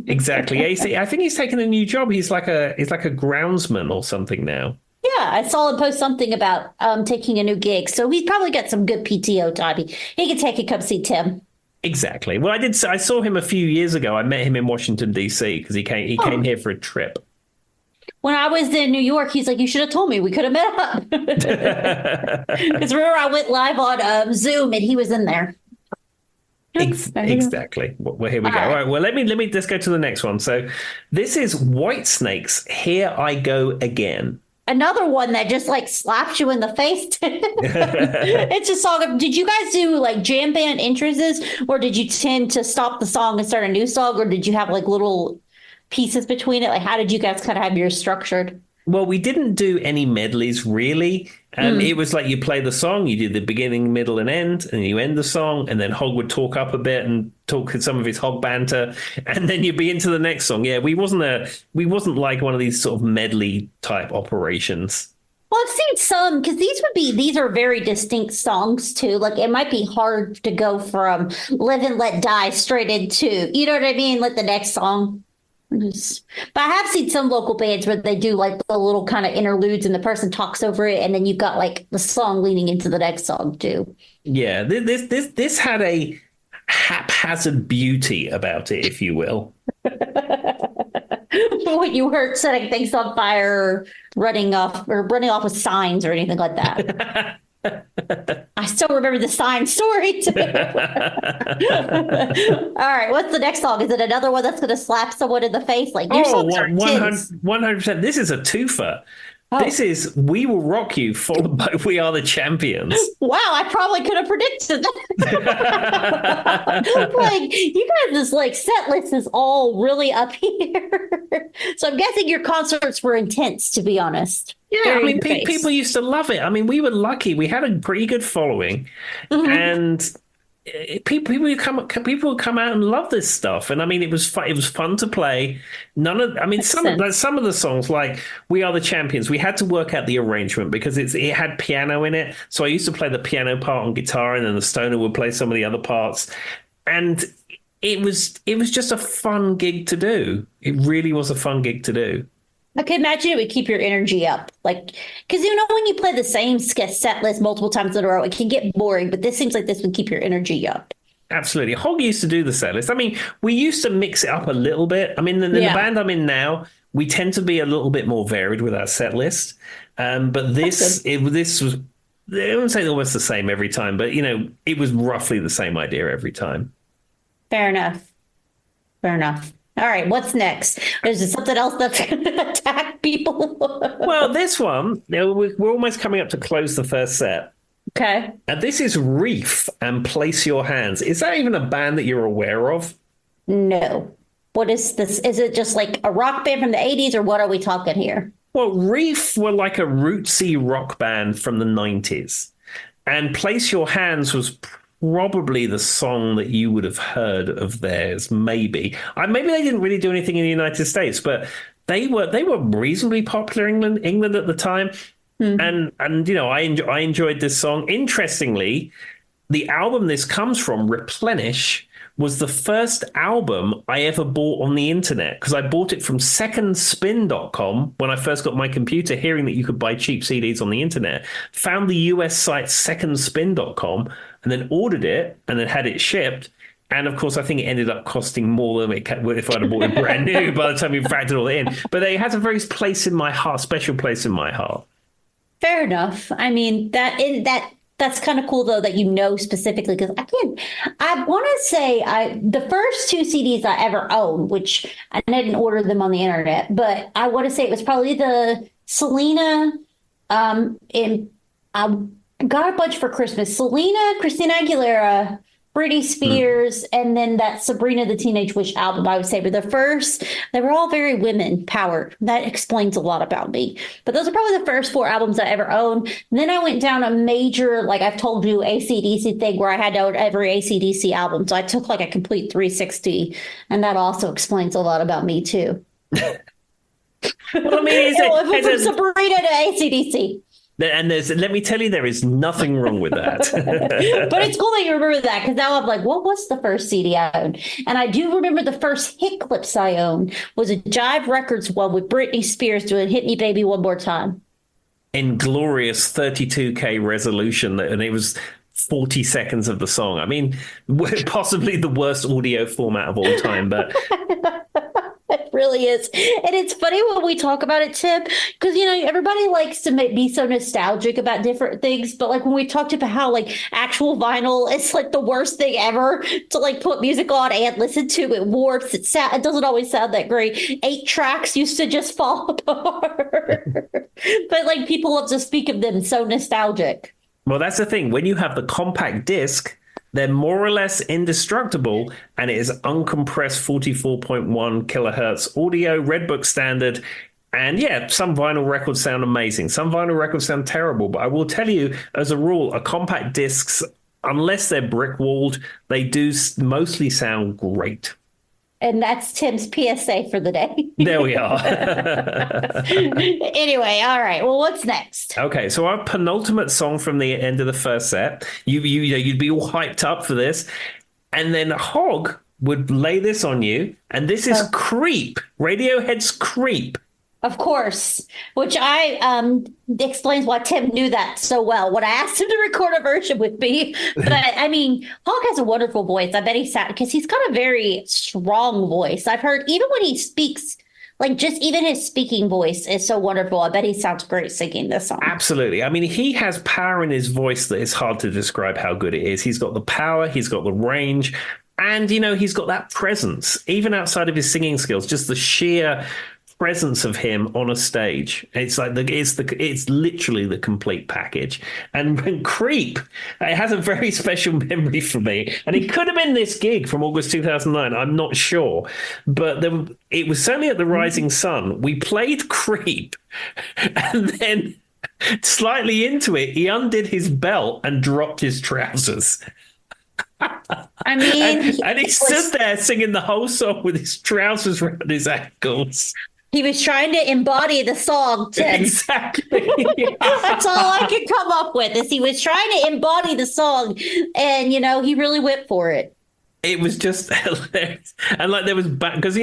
Exactly. Yeah, I think he's taken a new job. He's like a groundsman or something now. Yeah, I saw him post something about taking a new gig. So he's probably got some good PTO time. He can take it, come see Tim. Exactly. Well, I saw him a few years ago. I met him in Washington, D.C. because he came here for a trip. When I was in New York, he's like, you should have told me. We could have met up. Because remember, I went live on Zoom and he was in there. Exactly. Well, here we go. All right. Well, let's go to the next one. So this is Whitesnake's Here I Go Again. Another one that just like slaps you in the face. It's a song of, did you guys do like jam band entrances or did you tend to stop the song and start a new song or did you have like little pieces between it? Like how did you guys kind of have yours structured? Well, we didn't do any medleys really. It was like you play the song, you did the beginning, middle, and end, and you end the song, and then Hogg would talk up a bit and talk some of his Hogg banter, and then you'd be into the next song. Yeah, we wasn't like one of these sort of medley type operations. Well, I've seen some because these are very distinct songs too. Like it might be hard to go from Live and Let Die straight into, you know what I mean? Like the next song. But I have seen some local bands where they do like the little kind of interludes and the person talks over it and then you've got like the song leading into the next song too. Yeah, this had a haphazard beauty about it, if you will. When you heard setting things on fire, running off with signs or anything like that. I still remember the sign story too. All right, what's the next song? Is it another one that's going to slap someone in the face? Like your songs are 100%. This is a twofer. Oh. This is We Will Rock You, followed by We Are the Champions. Wow, I probably could have predicted that. Like, you guys' like set list is all really up here. So I'm guessing your concerts were intense, to be honest. Yeah, I mean, people used to love it. I mean, we were lucky. We had a pretty good following. Mm-hmm. And people would come out and love this stuff, and I mean, it was fun to play. Some of the songs, like "We Are the Champions," we had to work out the arrangement because it had piano in it. So I used to play the piano part on guitar, and then the stoner would play some of the other parts, and it was just a fun gig to do. It really was a fun gig to do. I could imagine it would keep your energy up. Like, because when you play the same set list multiple times in a row, it can get boring, but this seems like this would keep your energy up. Absolutely. Hog used to do the set list. I mean, we used to mix it up a little bit. I mean, in the band I'm in now, we tend to be a little bit more varied with our set list. But this was, I wouldn't say almost the same every time, but, it was roughly the same idea every time. Fair enough. All right, what's next? Is there something else that's going to attack people? Well, this one, we're almost coming up to close the first set. Okay. And this is Reef and Place Your Hands. Is that even a band that you're aware of? No. What is this? Is it just like a rock band from the 80s, or what are we talking here? Well, Reef were like a rootsy rock band from the 90s. And Place Your Hands was probably the song that you would have heard of theirs, maybe. Maybe they didn't really do anything in the United States, but they were reasonably popular in England at the time. Mm-hmm. And I enjoyed this song. Interestingly, the album this comes from, Replenish, was the first album I ever bought on the internet, because I bought it from secondspin.com when I first got my computer, hearing that you could buy cheap CDs on the internet. Found the US site secondspin.com and then ordered it and then had it shipped. And of course, I think it ended up costing more than if I'd have bought it brand new by the time we factored all in. But it has a very special place in my heart. Fair enough. I mean, that's kind of cool, though, that specifically, because I want to say the first two CDs I ever owned, which I didn't order them on the internet, but I want to say it was probably the Selena, and I got a bunch for Christmas. Selena, Christina Aguilera, Britney Spears, and then that Sabrina the Teenage Witch album, I would say. But the first, they were all very women powered. That explains a lot about me. But those are probably the first 4 albums I ever owned. And then I went down a major, like I've told you, AC/DC thing where I had to own every AC/DC album. So I took like a complete 360. And that also explains a lot about me, too. Well, I mean, from Sabrina to AC/DC. And let me tell you, there is nothing wrong with that. But it's cool that you remember that, because now I'm like, what was the first CD I owned? And I do remember the first hit clips I owned was a Jive Records one with Britney Spears doing Hit Me Baby One More Time. In glorious 32K resolution, and it was 40 seconds of the song. I mean, possibly the worst audio format of all time, but... It really is. And it's funny when we talk about it, Tim, because, everybody likes to be so nostalgic about different things. But like when we talked about how like actual vinyl is like the worst thing ever to like put music on and listen to, it warps. It doesn't always sound that great. 8 tracks used to just fall apart. But like people love to speak of them so nostalgic. Well, that's the thing. When you have the compact disc, they're more or less indestructible, and it is uncompressed 44.1 kilohertz audio, Redbook standard. And yeah, some vinyl records sound amazing. Some vinyl records sound terrible. But I will tell you, as a rule, compact discs, unless they're brick-walled, they do mostly sound great. And that's Tim's PSA for the day. There we are. Anyway, all right. Well, what's next? Okay, so our penultimate song from the end of the first set. You'd be all hyped up for this, and then Hog would lay this on you, and this is Creep, Radiohead's Creep. Of course, which explains why Tim knew that so well when I asked him to record a version with me. But I mean, Hog has a wonderful voice. I bet because he's got a very strong voice. I've heard even when he speaks, like just even his speaking voice is so wonderful. I bet he sounds great singing this song. Absolutely. I mean, he has power in his voice that is hard to describe how good it is. He's got the power, he's got the range, and, he's got that presence, even outside of his singing skills, just the sheer presence of him on a stage. It's like it's literally the complete package. And when Creep, it has a very special memory for me, and it could have been this gig from August 2009, I'm not sure, but it was certainly at the Rising Sun. We played Creep, and then slightly into it, he undid his belt and dropped his trousers. I mean, and he stood there singing the whole song with his trousers around his ankles. He was trying to embody the song, Tim. Exactly. That's all I could come up with, is he was trying to embody the song, and, he really went for it. It was just hilarious. And like there was because,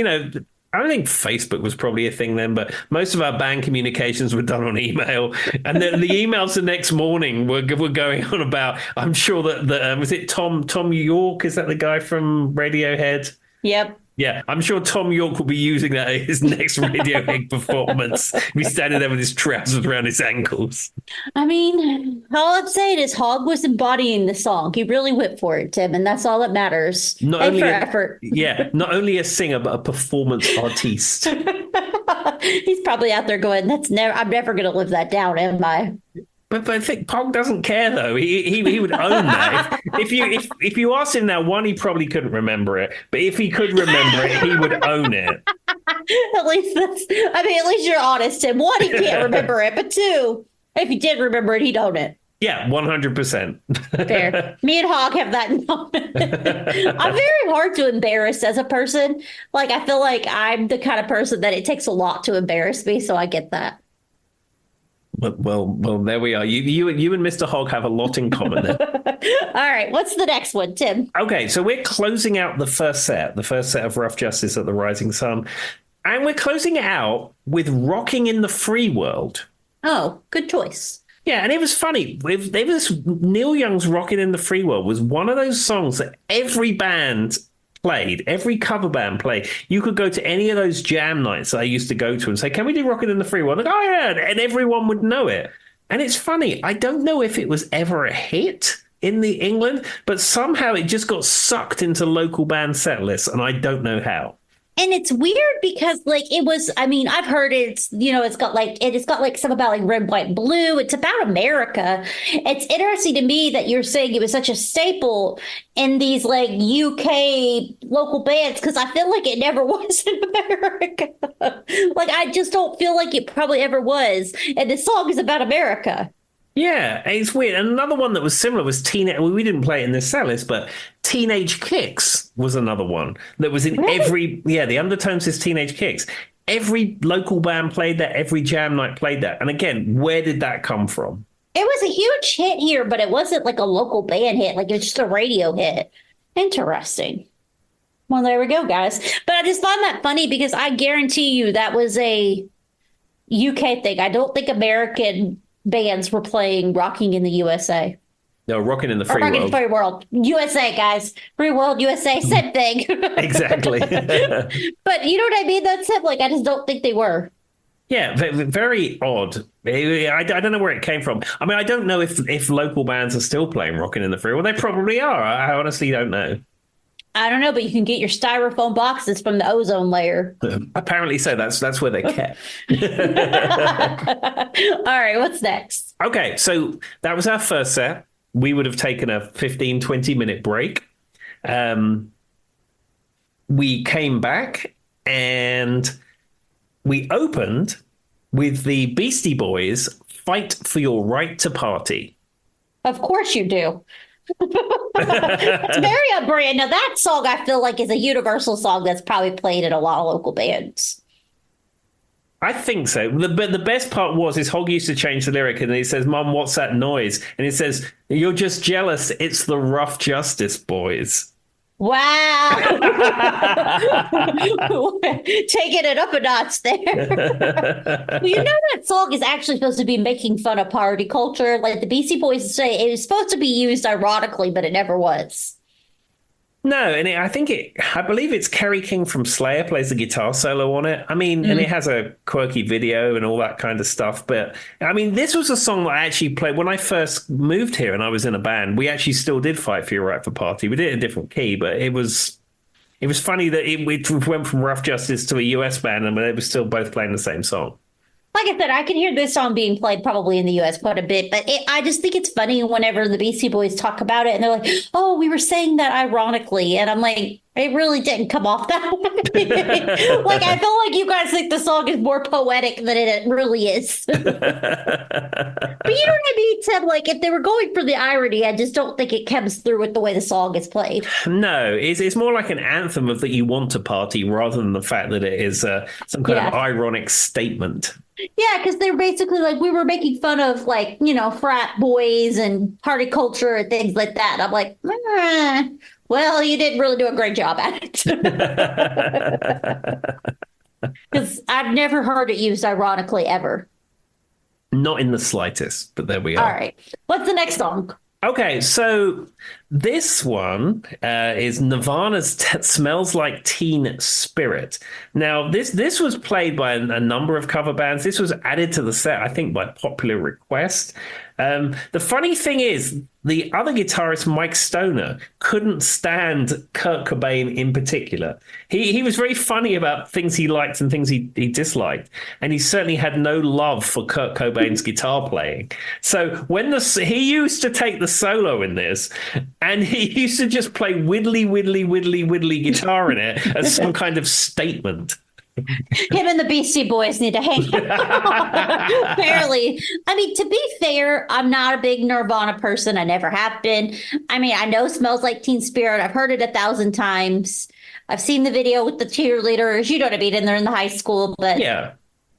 I don't think Facebook was probably a thing then, but most of our band communications were done on email. And then the emails the next morning were going on about, I'm sure that was it Tom York? Is that the guy from Radiohead? Yep. Yeah, I'm sure Tom York will be using that at his next Radiohead performance. He'll be standing there with his trousers around his ankles. I mean, all I'm saying is Hog was embodying the song. He really went for it, Tim, and that's all that matters. Not and only for a, effort. Yeah, not only a singer, but a performance artiste. He's probably out there going, I'm never going to live that down, am I? But I think Pog doesn't care though. He would own that. If you asked him now, one, he probably couldn't remember it. But if he could remember it, he would own it. At least you're honest, Tim. One, he can't remember it, but two, if he did remember it, he'd own it. Yeah, 100%. Fair. Me and Hog have that in common. I'm very hard to embarrass as a person. Like, I feel like I'm the kind of person that it takes a lot to embarrass me, so I get that. Well, there we are. You and Mr. Hogg have a lot in common there. All right, what's the next one, Tim? Okay, so we're closing out the first set of Rough Justice at the Rising Sun. And we're closing it out with Rocking in the Free World. Oh, good choice. Yeah, and it was funny. Neil Young's Rocking in the Free World was one of those songs that every band played, every cover band played. You could go to any of those jam nights that I used to go to and say, can we do Rockin' in the Free World? Like, oh yeah, and everyone would know it. And it's funny, I don't know if it was ever a hit in the England, but somehow it just got sucked into local band set lists, and I don't know how. And it's weird because, like, it was, I mean, I've heard it's got something about like red, white, blue. It's about America. It's interesting to me that you're saying it was such a staple in these like UK local bands, because I feel like it never was in America. Like, I just don't feel like it probably ever was. And this song is about America. Yeah, it's weird. And another one that was similar was we didn't play it in this set list, but Teenage Kicks was another one that was in the undertones is Teenage Kicks. Every local band played that, every jam night played that. And again, where did that come from? It was a huge hit here, but it wasn't like a local band hit. Like, it was just a radio hit. Interesting. Well, there we go, guys. But I just find that funny because I guarantee you that was a UK thing. I don't think American bands were playing Rocking in the USA. No, Rocking in the Free Rocking World. in the Free World. USA, guys. Free World, USA, same thing. Exactly. But you know what I mean? That's it. Like, I just don't think they were. Yeah, very odd. I don't know where it came from. I mean, I don't know if local bands are still playing Rockin' in the Free World. They probably are. I honestly don't know. I don't know, but you can get your styrofoam boxes from the ozone layer. Apparently so. That's where they're kept. All right, what's next? Okay, so that was our first set. We would have taken a 15, 20-minute break. We came back and we opened with the Beastie Boys' Fight for Your Right to Party. Of course you do. It's very on brand. Now, that song I feel like is a universal song that's probably played in a lot of local bands. I think so. But the best part was Hog used to change the lyric and he says, "Mum, what's that noise?" And he says, "You're just jealous. It's the Rough Justice Boys." Wow. Taking it up a notch there. Well, you know that song is actually supposed to be making fun of party culture. Like the Beastie Boys say, it was supposed to be used ironically, but it never was. No, and I believe it's Kerry King from Slayer plays the guitar solo on it. I mean, and it has a quirky video and all that kind of stuff. But I mean, this was a song that I actually played when I first moved here and I was in a band. We actually still did Fight for Your Right for Party. We did it in a different key, but it was funny that it went from Rough Justice to a US band and they were still both playing the same song. Like I said, I can hear this song being played probably in the US quite a bit, but I just think it's funny whenever the Beastie Boys talk about it and they're like, oh, we were saying that ironically. And I'm like, it really didn't come off that way. Like, I feel like you guys think the song is more poetic than it really is. But you know what I mean, Tim? Like, if they were going for the irony, I just don't think it comes through with the way the song is played. No, it's more like an anthem of that you want to party rather than the fact that it is some kind of ironic statement. Yeah, because they're basically like, we were making fun of, like, you know, frat boys and party culture and things like that. I'm like, well, you didn't really do a great job at it. Because I've never heard it used ironically ever. Not in the slightest, but there we All are. right. What's the next song? Okay, so this one is Nirvana's "Smells Like Teen Spirit." Now, this was played by a number of cover bands. This was added to the set, I think, by popular request. The funny thing is, the other guitarist, Mike Stoner, couldn't stand Kurt Cobain in particular. He was very funny about things he liked and things he disliked, and he certainly had no love for Kurt Cobain's guitar playing. So when he used to take the solo in this, and he used to just play widdly, widdly, widdly, widdly guitar in it as some kind of statement. Him and the Beastie Boys need to hang out. Apparently. I mean, to be fair, I'm not a big Nirvana person. I never have been. I mean, I know Smells Like Teen Spirit. I've heard it 1,000 times. I've seen the video with the cheerleaders. You know what I mean? And they're in the high school. But Yeah.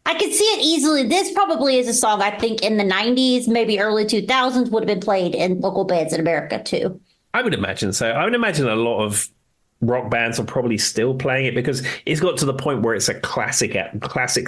I could see it easily. This probably is a song I think in the 90s, maybe early 2000s would have been played in local bands in America too. I would imagine so. I would imagine a lot of rock bands are probably still playing it because it's got to the point where it's a classic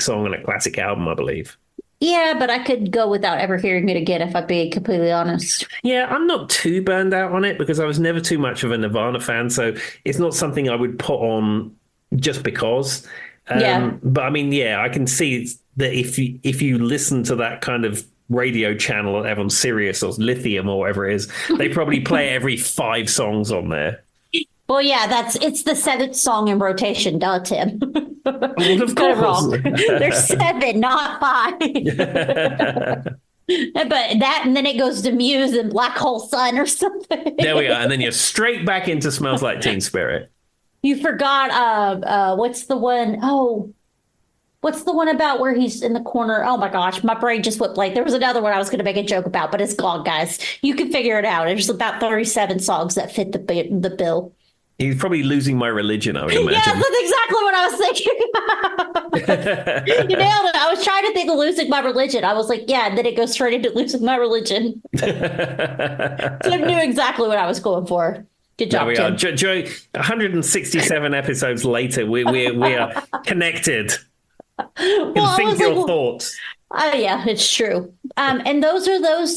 song and a classic album, I believe. Yeah, but I could go without ever hearing it again if I'm being completely honest. Yeah, I'm not too burned out on it because I was never too much of a Nirvana fan, so it's not something I would put on just because. But I mean, yeah, I can see that if you listen to that kind of radio channel that have on Sirius or Lithium or whatever it is, they probably play every 5 songs on there. Well, yeah, it's the 7th song in rotation, duh, Tim. Well, of course. Wrong. There's 7, not 5. But that, and then it goes to Muse and Black Hole Sun or something. There we are. And then you're straight back into Smells Like Teen Spirit. You forgot, what's the one? Oh, what's the one about where he's in the corner? Oh my gosh, my brain just went blank. There was another one I was going to make a joke about, but it's gone, guys. You can figure it out. There's about 37 songs that fit the bill. He's probably Losing My Religion, I would imagine. Yeah, that's exactly what I was thinking. You nailed it. I was trying to think of Losing My Religion. I was like, yeah, and then it goes straight into Losing My Religion. Tim knew exactly what I was going for. Good job, there we Tim. are. Joey, 167 episodes later, we are connected. Well, Can think your like, thoughts. Yeah, it's true. And those are the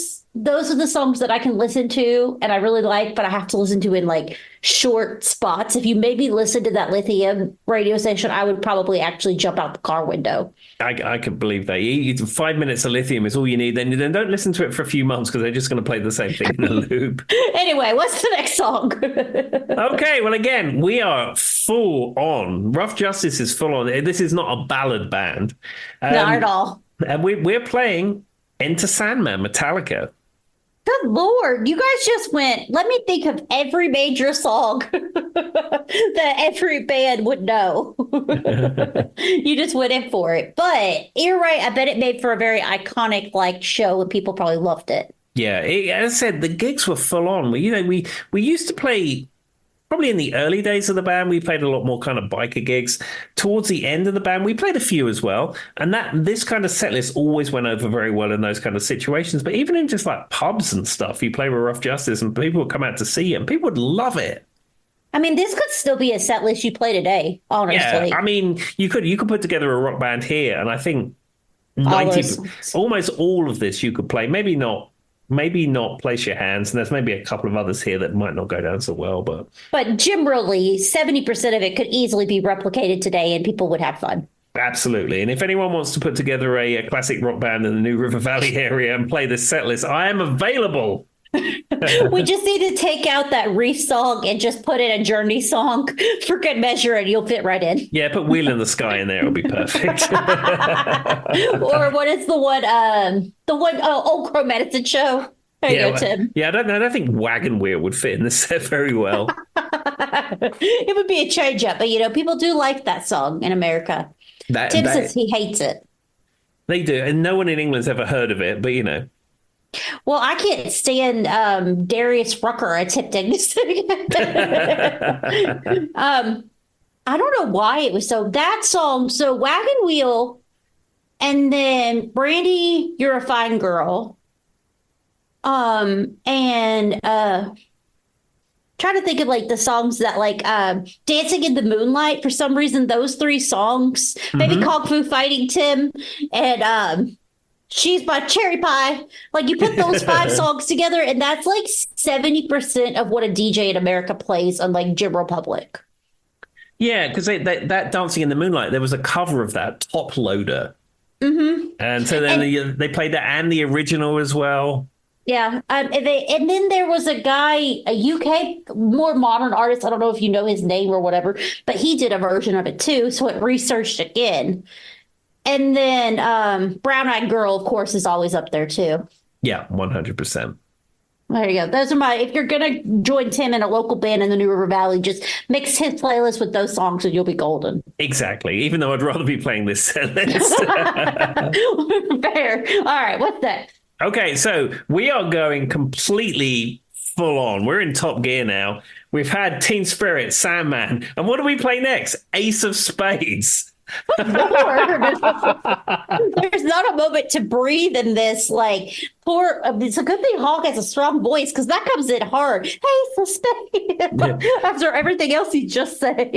songs that I can listen to and I really like, but I have to listen to in like short spots. If you maybe listen to that Lithium radio station, I would probably actually jump out the car window. I can believe that. 5 minutes of Lithium is all you need. Then don't listen to it for a few months because they're just going to play the same thing in a loop. Anyway, what's the next song? Okay, well, again, we are full on. Rough Justice is full on. This is not a ballad band. Not at all. And we're playing Enter Sandman, Metallica. Good Lord. You guys just went, let me think of every major song that every band would know. You just went in for it. But you're right. I bet it made for a very iconic like show and people probably loved it. Yeah, as I said, the gigs were full on. We used to play. Probably in the early days of the band, we played a lot more kind of biker gigs. Towards the end of the band, we played a few as well. And this kind of set list always went over very well in those kind of situations. But even in just like pubs and stuff, you play with Rough Justice and people would come out to see it and people would love it. I mean, this could still be a set list you play today, honestly. Yeah, I mean, you could put together a rock band here, and I think almost all of this you could play. Maybe not Place Your Hands, and there's maybe a couple of others here that might not go down so well, but generally 70% of it could easily be replicated today and people would have fun. Absolutely. And if anyone wants to put together a classic rock band in the New River Valley area and play this set list, I am available. We just need to take out that Reef song and just put in a Journey song for good measure and you'll fit right in. Yeah, put Wheel in the Sky in there. It'll be perfect. Or what is the one, Old Crow Medicine Show? There you go, Tim. Yeah, I don't think Wagon Wheel would fit in the set very well. It would be a change up, but people do like that song in America. Tim says he hates it. They do, and no one in England's ever heard of it, but Well, I can't stand Darius Rucker attempting to sing it. I don't know why it was that song. So Wagon Wheel and then Brandy, You're a Fine Girl. And trying to think of like the songs that like Dancing in the Moonlight. For some reason, those three songs, maybe Kung Fu Fighting Tim and She's My Cherry Pie. Like you put those five songs together, and that's like 70% of what a DJ in America plays on like general public. Yeah, because that Dancing in the Moonlight, there was a cover of that, Top Loader. Mm-hmm. And so then they played that and the original as well. Yeah. And then there was a guy, a UK more modern artist. I don't know if you know his name or whatever, but he did a version of it too. So it researched again. And then Brown Eyed Girl, of course, is always up there too. Yeah, 100%. There you go. Those are if you're going to join Tim in a local band in the New River Valley, just mix his playlist with those songs and you'll be golden. Exactly. Even though I'd rather be playing this set list. Fair. All right. What's that? Okay. So we are going completely full on. We're in top gear now. We've had Teen Spirit, Sandman. And what do we play next? Ace of Spades. There's not a moment to breathe in this. Like, it's a good thing Hawk has a strong voice because that comes in hard. Hey, suspect after everything else he just said.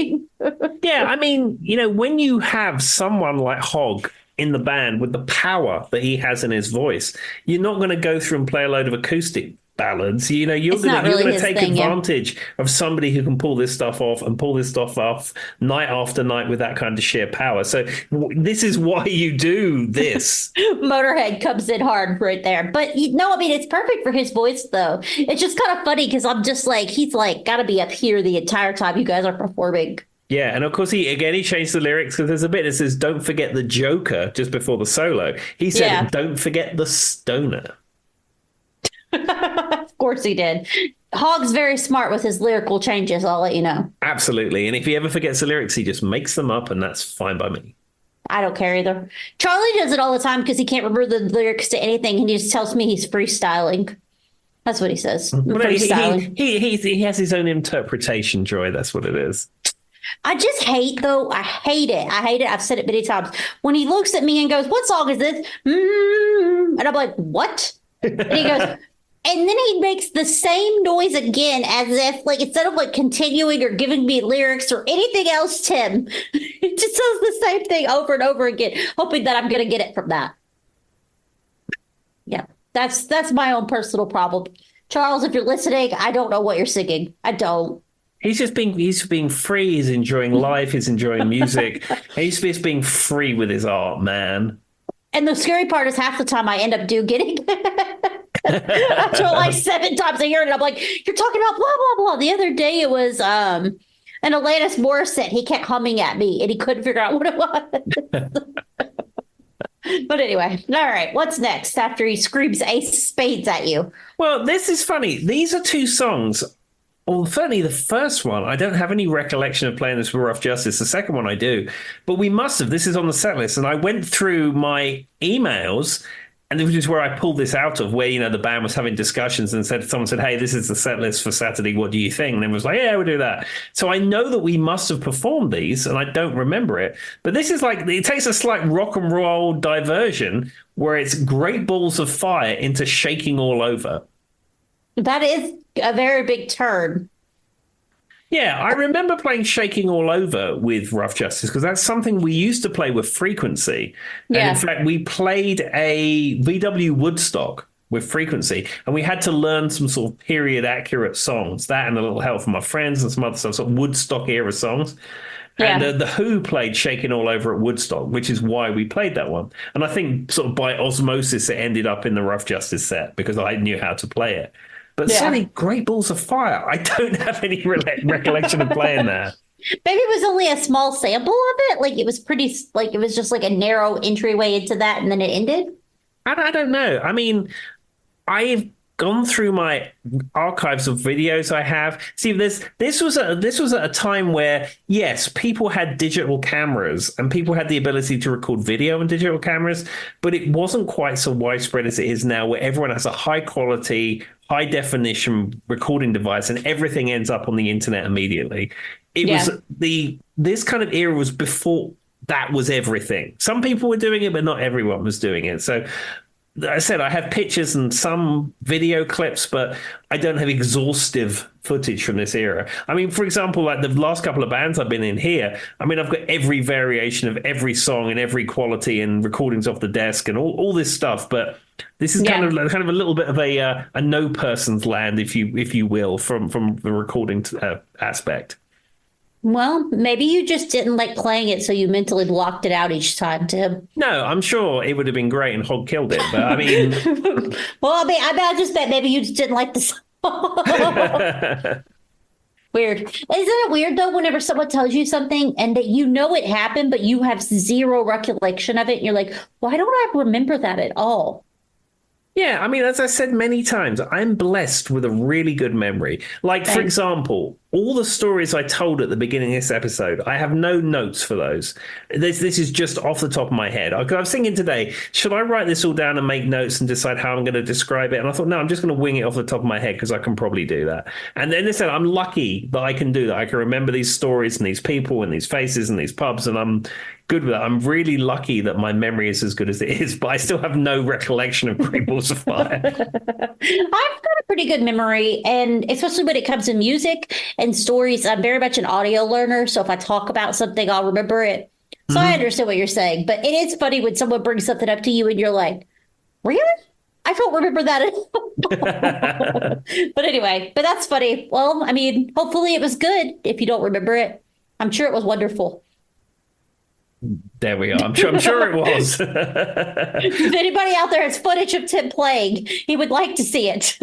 Yeah, I mean, when you have someone like Hog in the band with the power that he has in his voice, you're not going to go through and play a load of acoustic ballads. You're going to take advantage of somebody who can pull this stuff off night after night with that kind of sheer power. So this is why you do this. Motorhead comes in hard right there. But no, I mean, it's perfect for his voice, though. It's just kind of funny because I'm just like, he's like, got to be up here the entire time you guys are performing. Yeah, and of course he changed the lyrics because there's a bit that says, "Don't forget the Joker" just before the solo. He said, "Don't forget the stoner." Of course he did. Hog's very smart with his lyrical changes, I'll let you know. Absolutely. And if he ever forgets the lyrics, he just makes them up, and that's fine by me. I don't care either. Charlie does it all the time because he can't remember the lyrics to anything, and he just tells me he's freestyling. That's what he says. Freestyling. He has his own interpretation, Joy. That's what it is. I just hate, though. I hate it. I've said it many times. When he looks at me and goes, "What song is this?" And I'm like, "What?" And he goes, and then he makes the same noise again as if, like, instead of like continuing or giving me lyrics or anything else, Tim, he just says the same thing over and over again, hoping that I'm going to get it from that. Yeah, that's my own personal problem. Charles, if you're listening, I don't know what you're singing. I don't. He's being free. He's enjoying life. He's enjoying music. He's just being free with his art, man. And the scary part is half the time I end up getting after like 7 times I hear it. I'm like, "You're talking about blah, blah, blah." The other day it was an Alanis Morissette. He kept humming at me and he couldn't figure out what it was. But anyway, all right. What's next after he screams Ace of Spades at you? Well, this is funny. These are 2 songs. Well, certainly the first one, I don't have any recollection of playing this with Rough Justice. The second one I do. But we must have. This is on the set list. And I went through my emails, and which is where I pulled this out of, where, the band was having discussions and someone said, "Hey, this is the set list for Saturday. What do you think?" And it was like, "Yeah, we'll do that." So I know that we must have performed these, and I don't remember it. But this is like, it takes a slight rock and roll diversion where it's Great Balls of Fire into Shaking All Over. That is a very big turn. Yeah, I remember playing Shaking All Over with Rough Justice because that's something we used to play with Frequency. Yeah. And in fact, we played a VW Woodstock with Frequency, and we had to learn some sort of period accurate songs, that and a little help from my friends and some other stuff, sort of Woodstock era songs. Yeah. And the Who played Shaking All Over at Woodstock, which is why we played that one. And I think sort of by osmosis, it ended up in the Rough Justice set because I knew how to play it. But certainly Great Balls of Fire, I don't have any recollection of playing that. Maybe it was only a small sample of it. Like it was it was just like a narrow entryway into that and then it ended. I don't know. I mean, I've gone through my archives of videos I have. See, this was at a time where, yes, people had digital cameras and people had the ability to record video on digital cameras, but it wasn't quite so widespread as it is now, where everyone has a high quality, high definition recording device and everything ends up on the internet immediately. This kind of era was before that was everything. Some people were doing it, but not everyone was doing it. So I said I have pictures and some video clips, but I don't have exhaustive footage from this era. I mean, for example, like the last couple of bands I've been in here, I mean, I've got every variation of every song and every quality and recordings off the desk and all this stuff. But this is kind of a little bit of a no person's land, if you will, from the recording aspect. Well, maybe you just didn't like playing it, so you mentally blocked it out each time, Tim. No, I'm sure it would have been great and Hog killed it, but I mean... Well, I mean, I just bet maybe you just didn't like the song. Weird. Isn't it weird, though, whenever someone tells you something and that you know it happened, but you have zero recollection of it, and you're like, why don't I remember that at all? Yeah, I mean, as I said many times, I'm blessed with a really good memory. Like, for example, all the stories I told at the beginning of this episode, I have no notes for those. This is just off the top of my head. I was thinking today, should I write this all down and make notes and decide how I'm going to describe it? And I thought, no, I'm just going to wing it off the top of my head because I can probably do that. And then they said, I'm lucky that I can do that. I can remember these stories and these people and these faces and these pubs, and I'm good with that. I'm really lucky that my memory is as good as it is, but I still have no recollection of Great Balls of Fire. I've got a pretty good memory, and especially when it comes to music and stories, I'm very much an audio learner. So if I talk about something, I'll remember it. So I understand what you're saying, but it is funny when someone brings something up to you and you're like, really? I don't remember that at all. But anyway, but that's funny. Well, I mean, hopefully it was good if you don't remember it. I'm sure it was wonderful. There we are. I'm sure it was. If anybody out there has footage of Tim playing, he would like to see it.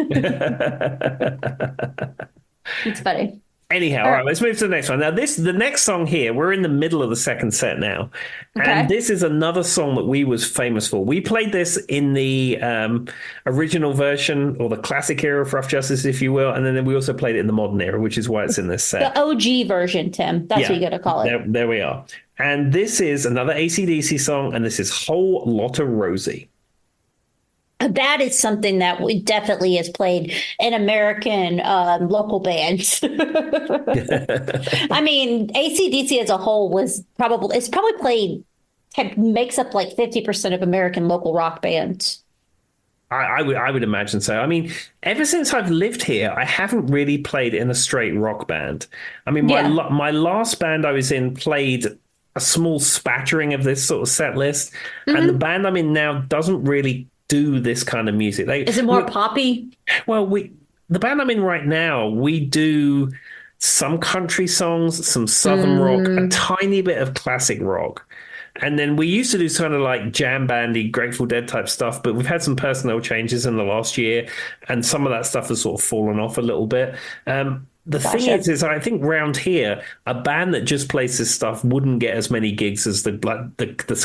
It's funny. Anyhow, all right, let's move to the next one. Now, the next song here, we're in the middle of the second set now. And this is another song that we was famous for. We played this in the original version, or the classic era of Rough Justice, if you will. And then we also played it in the modern era, which is why it's in this set. The OG version, Tim. That's what you got to call it. There we are. And this is another AC/DC song, and this is Whole Lotta Rosie. That is something that we definitely has played in American local bands. I mean, AC/DC as a whole it's probably played, makes up like 50% of American local rock bands. I would imagine so. I mean, ever since I've lived here, I haven't really played in a straight rock band. I mean, my last band I was in played a small spattering of this sort of set list, and the band I'm in now doesn't really do this kind of music. Is it more poppy? Well, the band I'm in right now, we do some country songs, some southern rock, a tiny bit of classic rock. And then we used to do kind of like jam bandy, Grateful Dead type stuff, but we've had some personnel changes in the last year, and some of that stuff has sort of fallen off a little bit. The thing is I think round here, a band that just plays this stuff wouldn't get as many gigs as the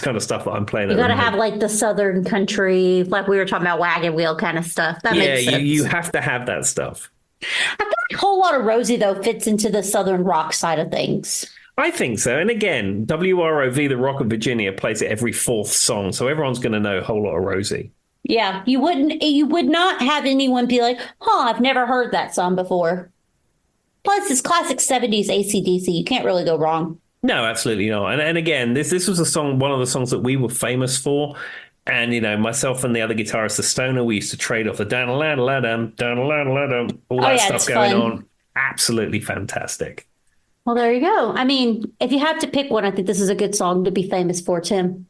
kind of stuff that I'm playing. You got to have like the southern country, like we were talking about, wagon wheel kind of stuff. That makes sense. You have to have that stuff. I feel like Whole Lotta Rosie, though, fits into the southern rock side of things. I think so. And again, WROV, the Rock of Virginia, plays it every fourth song, so everyone's going to know a Whole Lotta Rosie. Yeah, you would not have anyone be like, I've never heard that song before. Plus, it's classic 70s AC/DC. You can't really go wrong. No, absolutely not. And again, this was one of the songs that we were famous for. And, myself and the other guitarist, the Stoner, we used to trade off the down-a-ladder-ladum, down-a-ladder-ladum, all that stuff going on. Absolutely fantastic. Well, there you go. I mean, if you have to pick one, I think this is a good song to be famous for, Tim.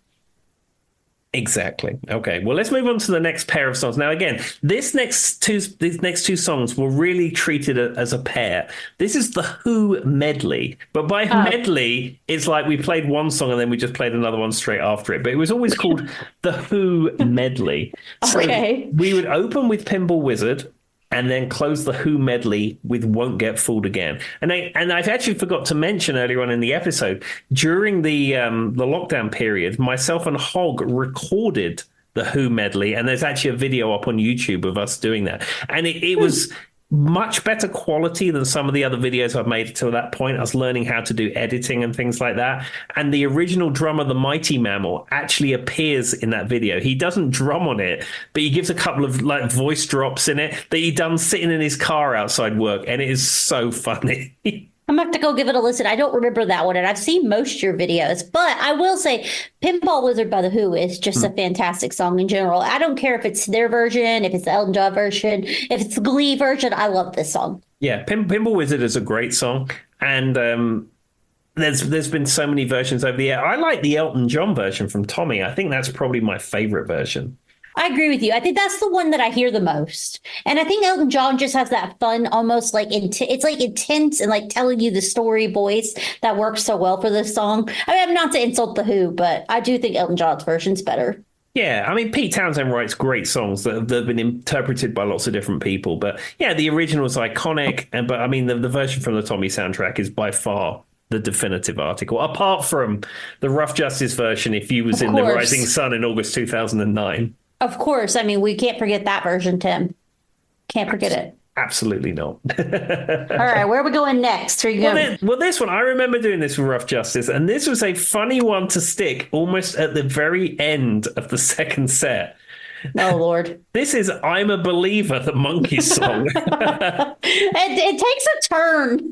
Exactly. Okay. Well, let's move on to the next pair of songs. Now, again, these next two songs were really treated as a pair. This is the Who medley, but by medley, it's like we played one song and then we just played another one straight after it. But it was always called the Who medley. So we would open with Pinball Wizard, and then close the Who medley with Won't Get Fooled Again. And I've actually forgot to mention earlier on in the episode, during the lockdown period, myself and Hog recorded the Who medley, and there's actually a video up on YouTube of us doing that. And it was much better quality than some of the other videos I've made to that point. I was learning how to do editing and things like that. And the original drummer, the Mighty Mammal, actually appears in that video. He doesn't drum on it, but he gives a couple of like voice drops in it that he done sitting in his car outside work. And it is so funny. I'm gonna have to go give it a listen. I don't remember that one, and I've seen most of your videos, but I will say Pinball Wizard by The Who is just a fantastic song in general. I don't care if it's their version, if it's the Elton John version, if it's the Glee version. I love this song. Yeah, Pinball Wizard is a great song, and there's been so many versions over the year. I like the Elton John version from Tommy. I think that's probably my favorite version. I agree with you. I think that's the one that I hear the most. And I think Elton John just has that fun, almost like it's like intense and like telling you the story voice that works so well for this song. I mean, I'm not to insult The Who, but I do think Elton John's version's better. Yeah, I mean, Pete Townsend writes great songs that have been interpreted by lots of different people. But yeah, the original is iconic. But I mean, the version from the Tommy soundtrack is by far the definitive article, apart from the Rough Justice version if you was in The Rising Sun in August 2009. Of course. I mean, we can't forget that version, Tim. Can't forget it. Absolutely not. All right, where are we going next? Well, this one, I remember doing this with Rough Justice, and this was a funny one to stick almost at the very end of the second set. Oh, Lord. This is I'm a Believer, the Monkees song. It takes a turn.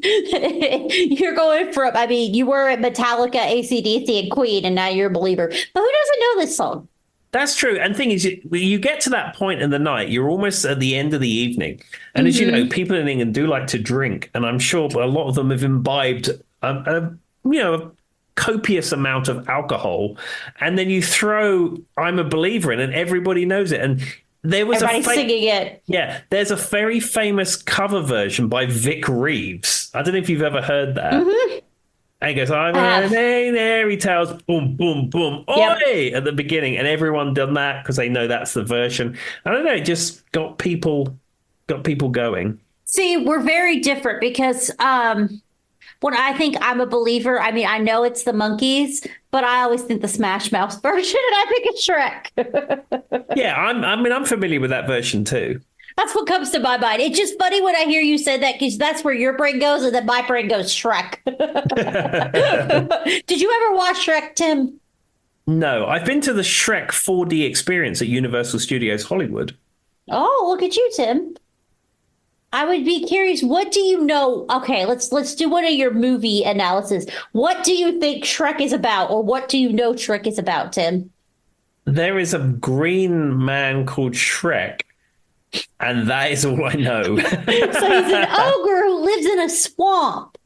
You're going from, I mean, you were at Metallica, AC/DC, and Queen, and now you're a Believer. But who doesn't know this song? That's true. And the thing is, you get to that point in the night, you're almost at the end of the evening. And as you know, people in England do like to drink. And I'm sure a lot of them have imbibed, a copious amount of alcohol. And then you throw I'm a Believer in and everybody knows it. And there was everybody's singing it. Yeah, there's a very famous cover version by Vic Reeves. I don't know if you've ever heard that. Mm-hmm. And he goes, I'm there, he tells, boom, boom, boom, oi, at the beginning. And everyone done that because they know that's the version. I don't know, it just got people going. See, we're very different because when I think I'm a Believer, I mean, I know it's the Monkees, but I always think the Smash Mouth version, and I think it's Shrek. Yeah, I'm familiar with that version too. That's what comes to my mind. It's just funny when I hear you say that because that's where your brain goes, and then my brain goes Shrek. Did you ever watch Shrek, Tim? No, I've been to the Shrek 4D experience at Universal Studios Hollywood. Oh, look at you, Tim. I would be curious. What do you know? Okay, let's do one of your movie analysis. What do you think Shrek is about, or what do you know Shrek is about, Tim? There is a green man called Shrek. And that is all I know. So he's an ogre who lives in a swamp.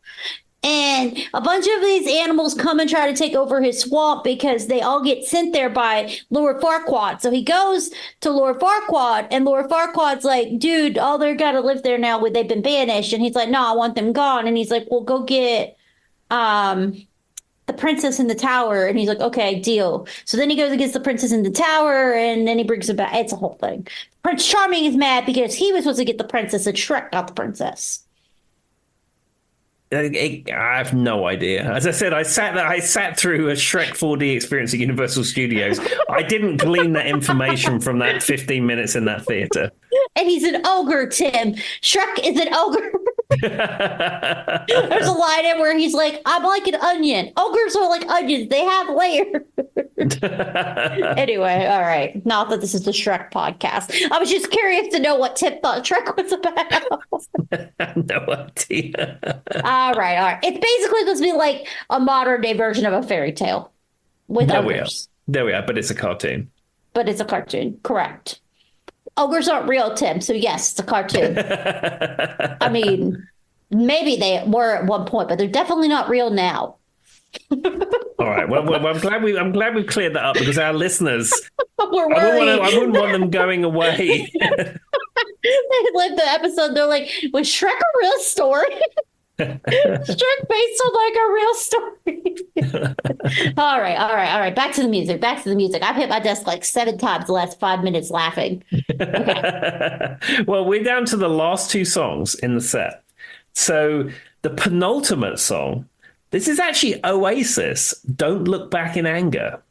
And a bunch of these animals come and try to take over his swamp because they all get sent there by Lord Farquaad. So he goes to Lord Farquaad, and Lord Farquaad's like, dude, all they're got to live there now. They've been banished. And he's like, no, I want them gone. And he's like, well, go get the princess in the tower. And he's like, okay, deal. So then he goes and gets the princess in the tower, and then he brings her back. It's a whole thing. Prince Charming is mad because he was supposed to get the princess, and Shrek got the princess. I have no idea. As I said, I sat through a Shrek 4D experience at Universal Studios. I didn't glean that information from that 15 minutes in that theater. And he's an ogre, Tim. Shrek is an ogre. There's a line in where he's like, I'm like an onion. Ogres are like onions. They have layers. Anyway, all right. Not that this is the Shrek podcast. I was just curious to know what Tim thought Shrek was about. No idea. All right. It's basically supposed to be like a modern day version of a fairy tale with ogres. There we are, but it's a cartoon. But it's a cartoon, correct. Ogres aren't real, Tim, so yes, it's a cartoon. I mean, maybe they were at one point, but they're definitely not real now. All right. Well, I'm glad we've cleared that up because our listeners, we're worried. I wouldn't want them going away. They left the episode. They're like, was Shrek a real story? Shrek based on like a real story. All right. Back to the music. I've hit my desk like 7 times the last 5 minutes laughing. Okay. Well, we're down to the last 2 songs in the set. So the penultimate song, this is actually Oasis, Don't Look Back in Anger.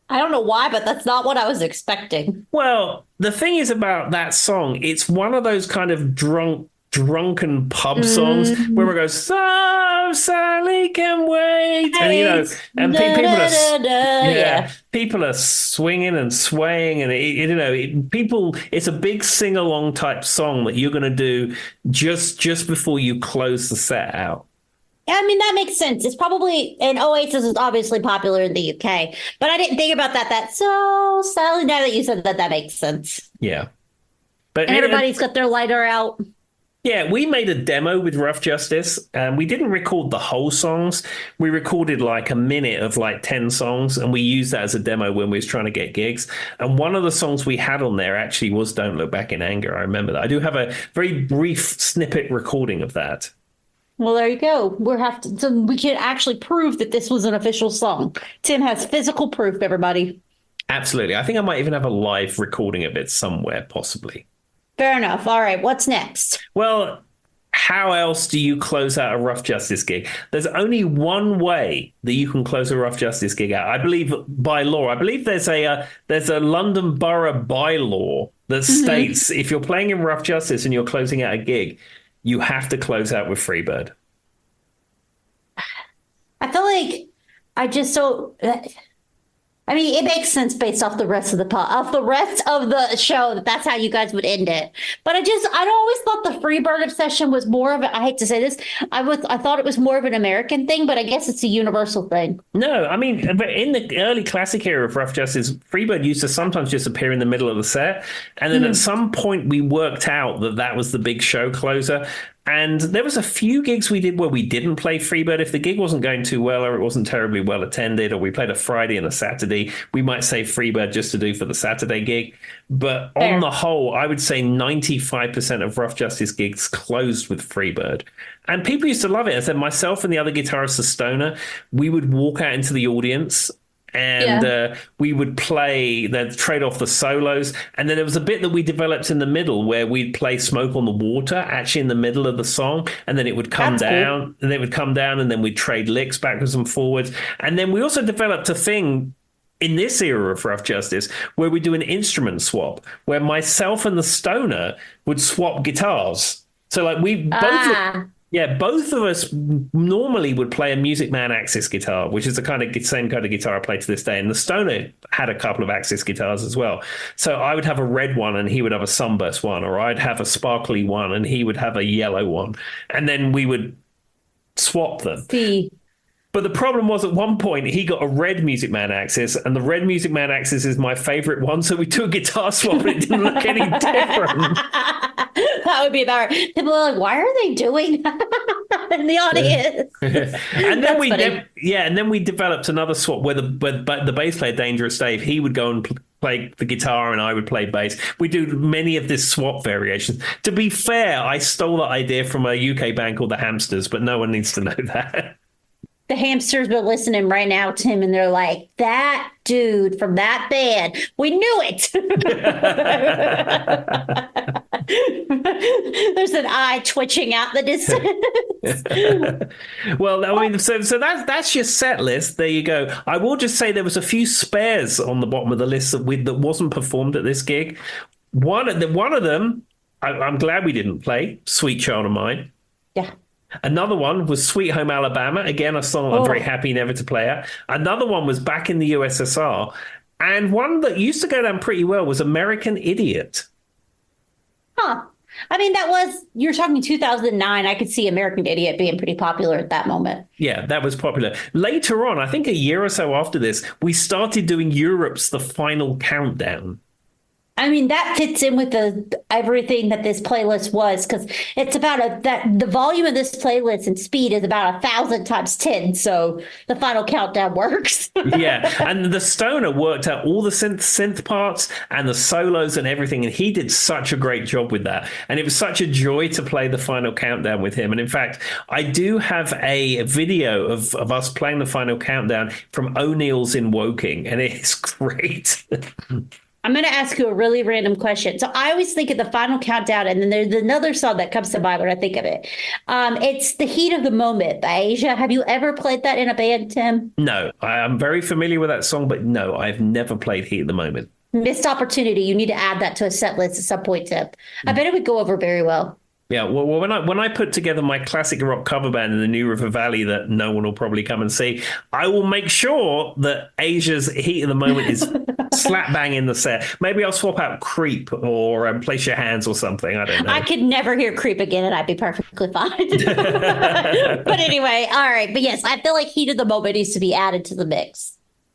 I don't know why, but that's not what I was expecting. Well, the thing is about that song, it's one of those kind of drunken pub songs where it goes, so Sally can wait, and people are swinging and swaying, and it's a big sing along type song that you're going to do just before you close the set out. I mean, that makes sense. It's probably, and Oasis is obviously popular in the UK, but I didn't think about that. That's so sadly, now that you said that, that makes sense. Yeah. But And everybody's got their lighter out. yeah, we made a demo with Rough Justice. We didn't record the whole songs. We recorded like a minute of like 10 songs, and we used that as a demo when we was trying to get gigs. And one of the songs we had on there actually was Don't Look Back in Anger. I remember that. I do have a very brief snippet recording of that. Well, there you go. So we can actually prove that this was an official song. Tim has physical proof, everybody. Absolutely. I think I might even have a live recording of it somewhere, possibly. Fair enough. All right. What's next? Well, how else do you close out a Rough Justice gig? There's only one way that you can close a Rough Justice gig out. I believe by law. I believe there's a London Borough bylaw that states if you're playing in Rough Justice and you're closing out a gig, you have to close out with Freebird. I feel like I just so. I mean, it makes sense based off the rest of the show that that's how you guys would end it. But I always thought the Freebird obsession was more of I hate to say this, I thought it was more of an American thing, but I guess it's a universal thing. No, I mean, in the early classic era of Rough Justice, Freebird used to sometimes just appear in the middle of the set, and then at some point we worked out that was the big show closer. And there was a few gigs we did where we didn't play Freebird. If the gig wasn't going too well or it wasn't terribly well attended, or we played a Friday and a Saturday, we might save Freebird just to do for the Saturday gig. But on the whole, I would say 95% of Rough Justice gigs closed with Freebird. And people used to love it. I said, myself and the other guitarist, the Stoner, we would walk out into the audience and we would play, they'd trade off the solos. And then there was a bit that we developed in the middle where we'd play Smoke on the Water, actually in the middle of the song. And then it would come down, and it would come down, and then we'd trade licks backwards and forwards. And then we also developed a thing in this era of Rough Justice where we do an instrument swap, where myself and the Stoner would swap guitars. So like both of us normally would play a Music Man Axis guitar, which is the same kind of guitar I play to this day. And the Stoner had a couple of Axis guitars as well. So I would have a red one and he would have a Sunburst one, or I'd have a sparkly one and he would have a yellow one. And then we would swap them. But the problem was at one point he got a red Music Man Axis, and the red Music Man Axis is my favorite one. So we took a guitar swap and it didn't look any different. That would be about right. People are like, why are they doing that in the audience? And then we developed another swap where the bass player, Dangerous Dave, he would go and play the guitar and I would play bass. We do many of this swap variations. To be fair, I stole that idea from a UK band called the Hamsters, but no one needs to know that. The Hamsters are listening right now, Tim, and they're like, that dude from that band, we knew it. There's an eye twitching out the distance. Well, I mean, so that's your set list. There you go. I will just say there was a few spares on the bottom of the list that wasn't performed at this gig. One of them, I'm glad we didn't play, Sweet Child of Mine. Yeah. Another one was Sweet Home Alabama. Again, a song I'm very happy never to play at. Another one was Back in the USSR. And one that used to go down pretty well was American Idiot. Huh. I mean, you're talking 2009. I could see American Idiot being pretty popular at that moment. Yeah, that was popular. Later on, I think a year or so after this, we started doing Europe's The Final Countdown. I mean, that fits in with everything that this playlist was, because it's about the volume of this playlist and speed is about 1,000 times 10. So the Final Countdown works. Yeah. And the Stoner worked out all the synth parts and the solos and everything. And he did such a great job with that. And it was such a joy to play the Final Countdown with him. And in fact, I do have a video of us playing the Final Countdown from O'Neill's in Woking. And it's great. I'm going to ask you a really random question. So I always think of the Final Countdown, and then there's another song that comes to mind when I think of it. It's The Heat of the Moment by Asia. Have you ever played that in a band, Tim? No, I'm very familiar with that song, but no, I've never played Heat of the Moment. Missed opportunity. You need to add that to a set list at some point, Tim. I bet it would go over very well. Yeah, well, when I put together my classic rock cover band in the New River Valley that no one will probably come and see, I will make sure that Asia's Heat of the Moment is slap bang in the set. Maybe I'll swap out Creep or Place Your Hands or something. I don't know. I could never hear Creep again and I'd be perfectly fine. But anyway, all right. But yes, I feel like Heat of the Moment needs to be added to the mix.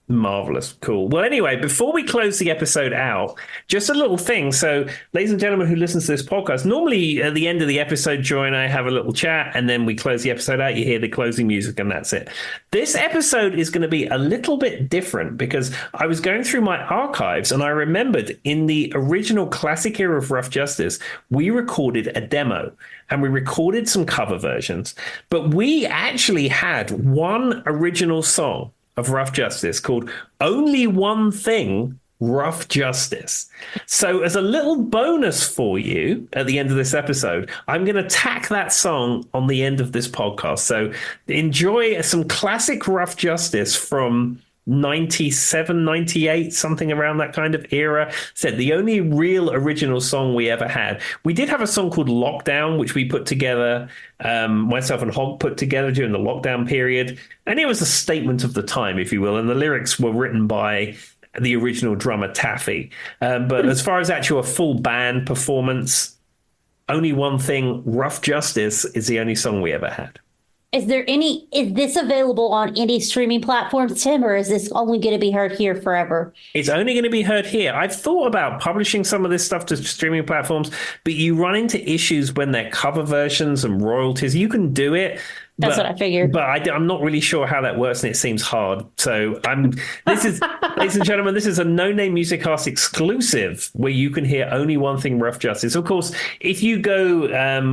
Marvelous. Cool. Well, anyway, before we close the episode out, just a little thing. So, ladies and gentlemen who listen to this podcast, normally at the end of the episode, Joy and I have a little chat and then we close the episode out. You hear the closing music and that's it. This episode is going to be a little bit different because I was going through my archives and I remembered in the original classic era of Rough Justice, we recorded a demo and we recorded some cover versions, but we actually had one original song of Rough Justice called Only One Thing, Rough Justice. So as a little bonus for you at the end of this episode, I'm going to tack that song on the end of this podcast. So enjoy some classic Rough Justice from 97, 98, something around that kind of era. Said the only real original song we ever had. We did have a song called Lockdown, which we put together, myself and Hogg put together during the lockdown period. And it was a statement of the time, if you will. And the lyrics were written by the original drummer Taffy. But as far as actual full band performance, Only One Thing, Rough Justice is the only song we ever had. Is this available on any streaming platforms, Tim, or is this only going to be heard here forever? It's only going to be heard here. I've thought about publishing some of this stuff to streaming platforms, but you run into issues when they're cover versions and royalties. You can do it. That's what I figured. But I'm not really sure how that works, and it seems hard. So ladies and gentlemen, this is a No Name Music Cast exclusive where you can hear Only One Thing, Rough Justice. Of course, if you go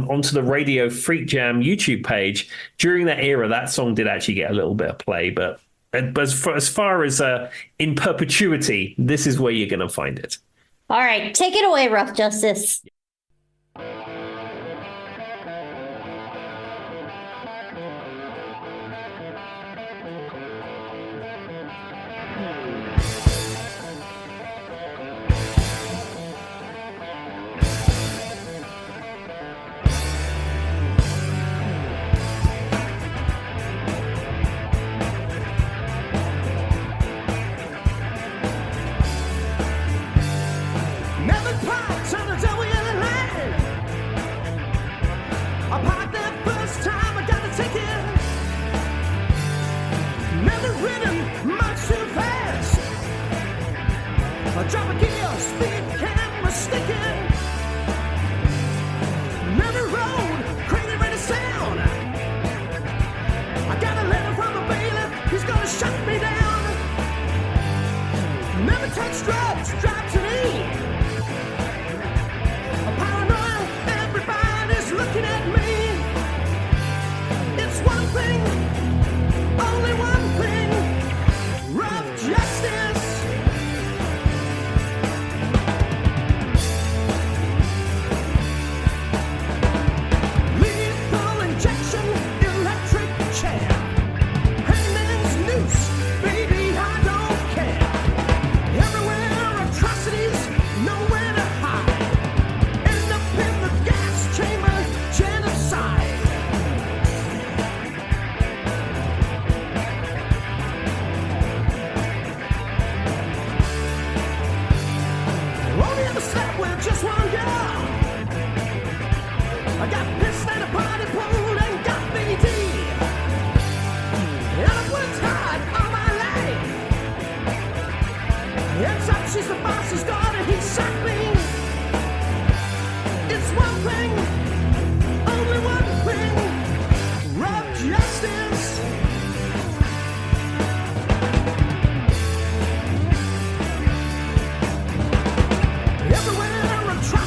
onto the Radio Freak Jam YouTube page, during that era, that song did actually get a little bit of play. But as far as in perpetuity, this is where you're going to find it. All right, take it away, Rough Justice. Everywhere I try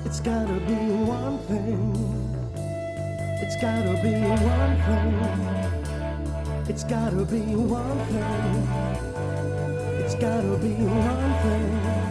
It's gotta be one thing. It's gotta be one thing. It's gotta be one thing. It's gotta be one thing.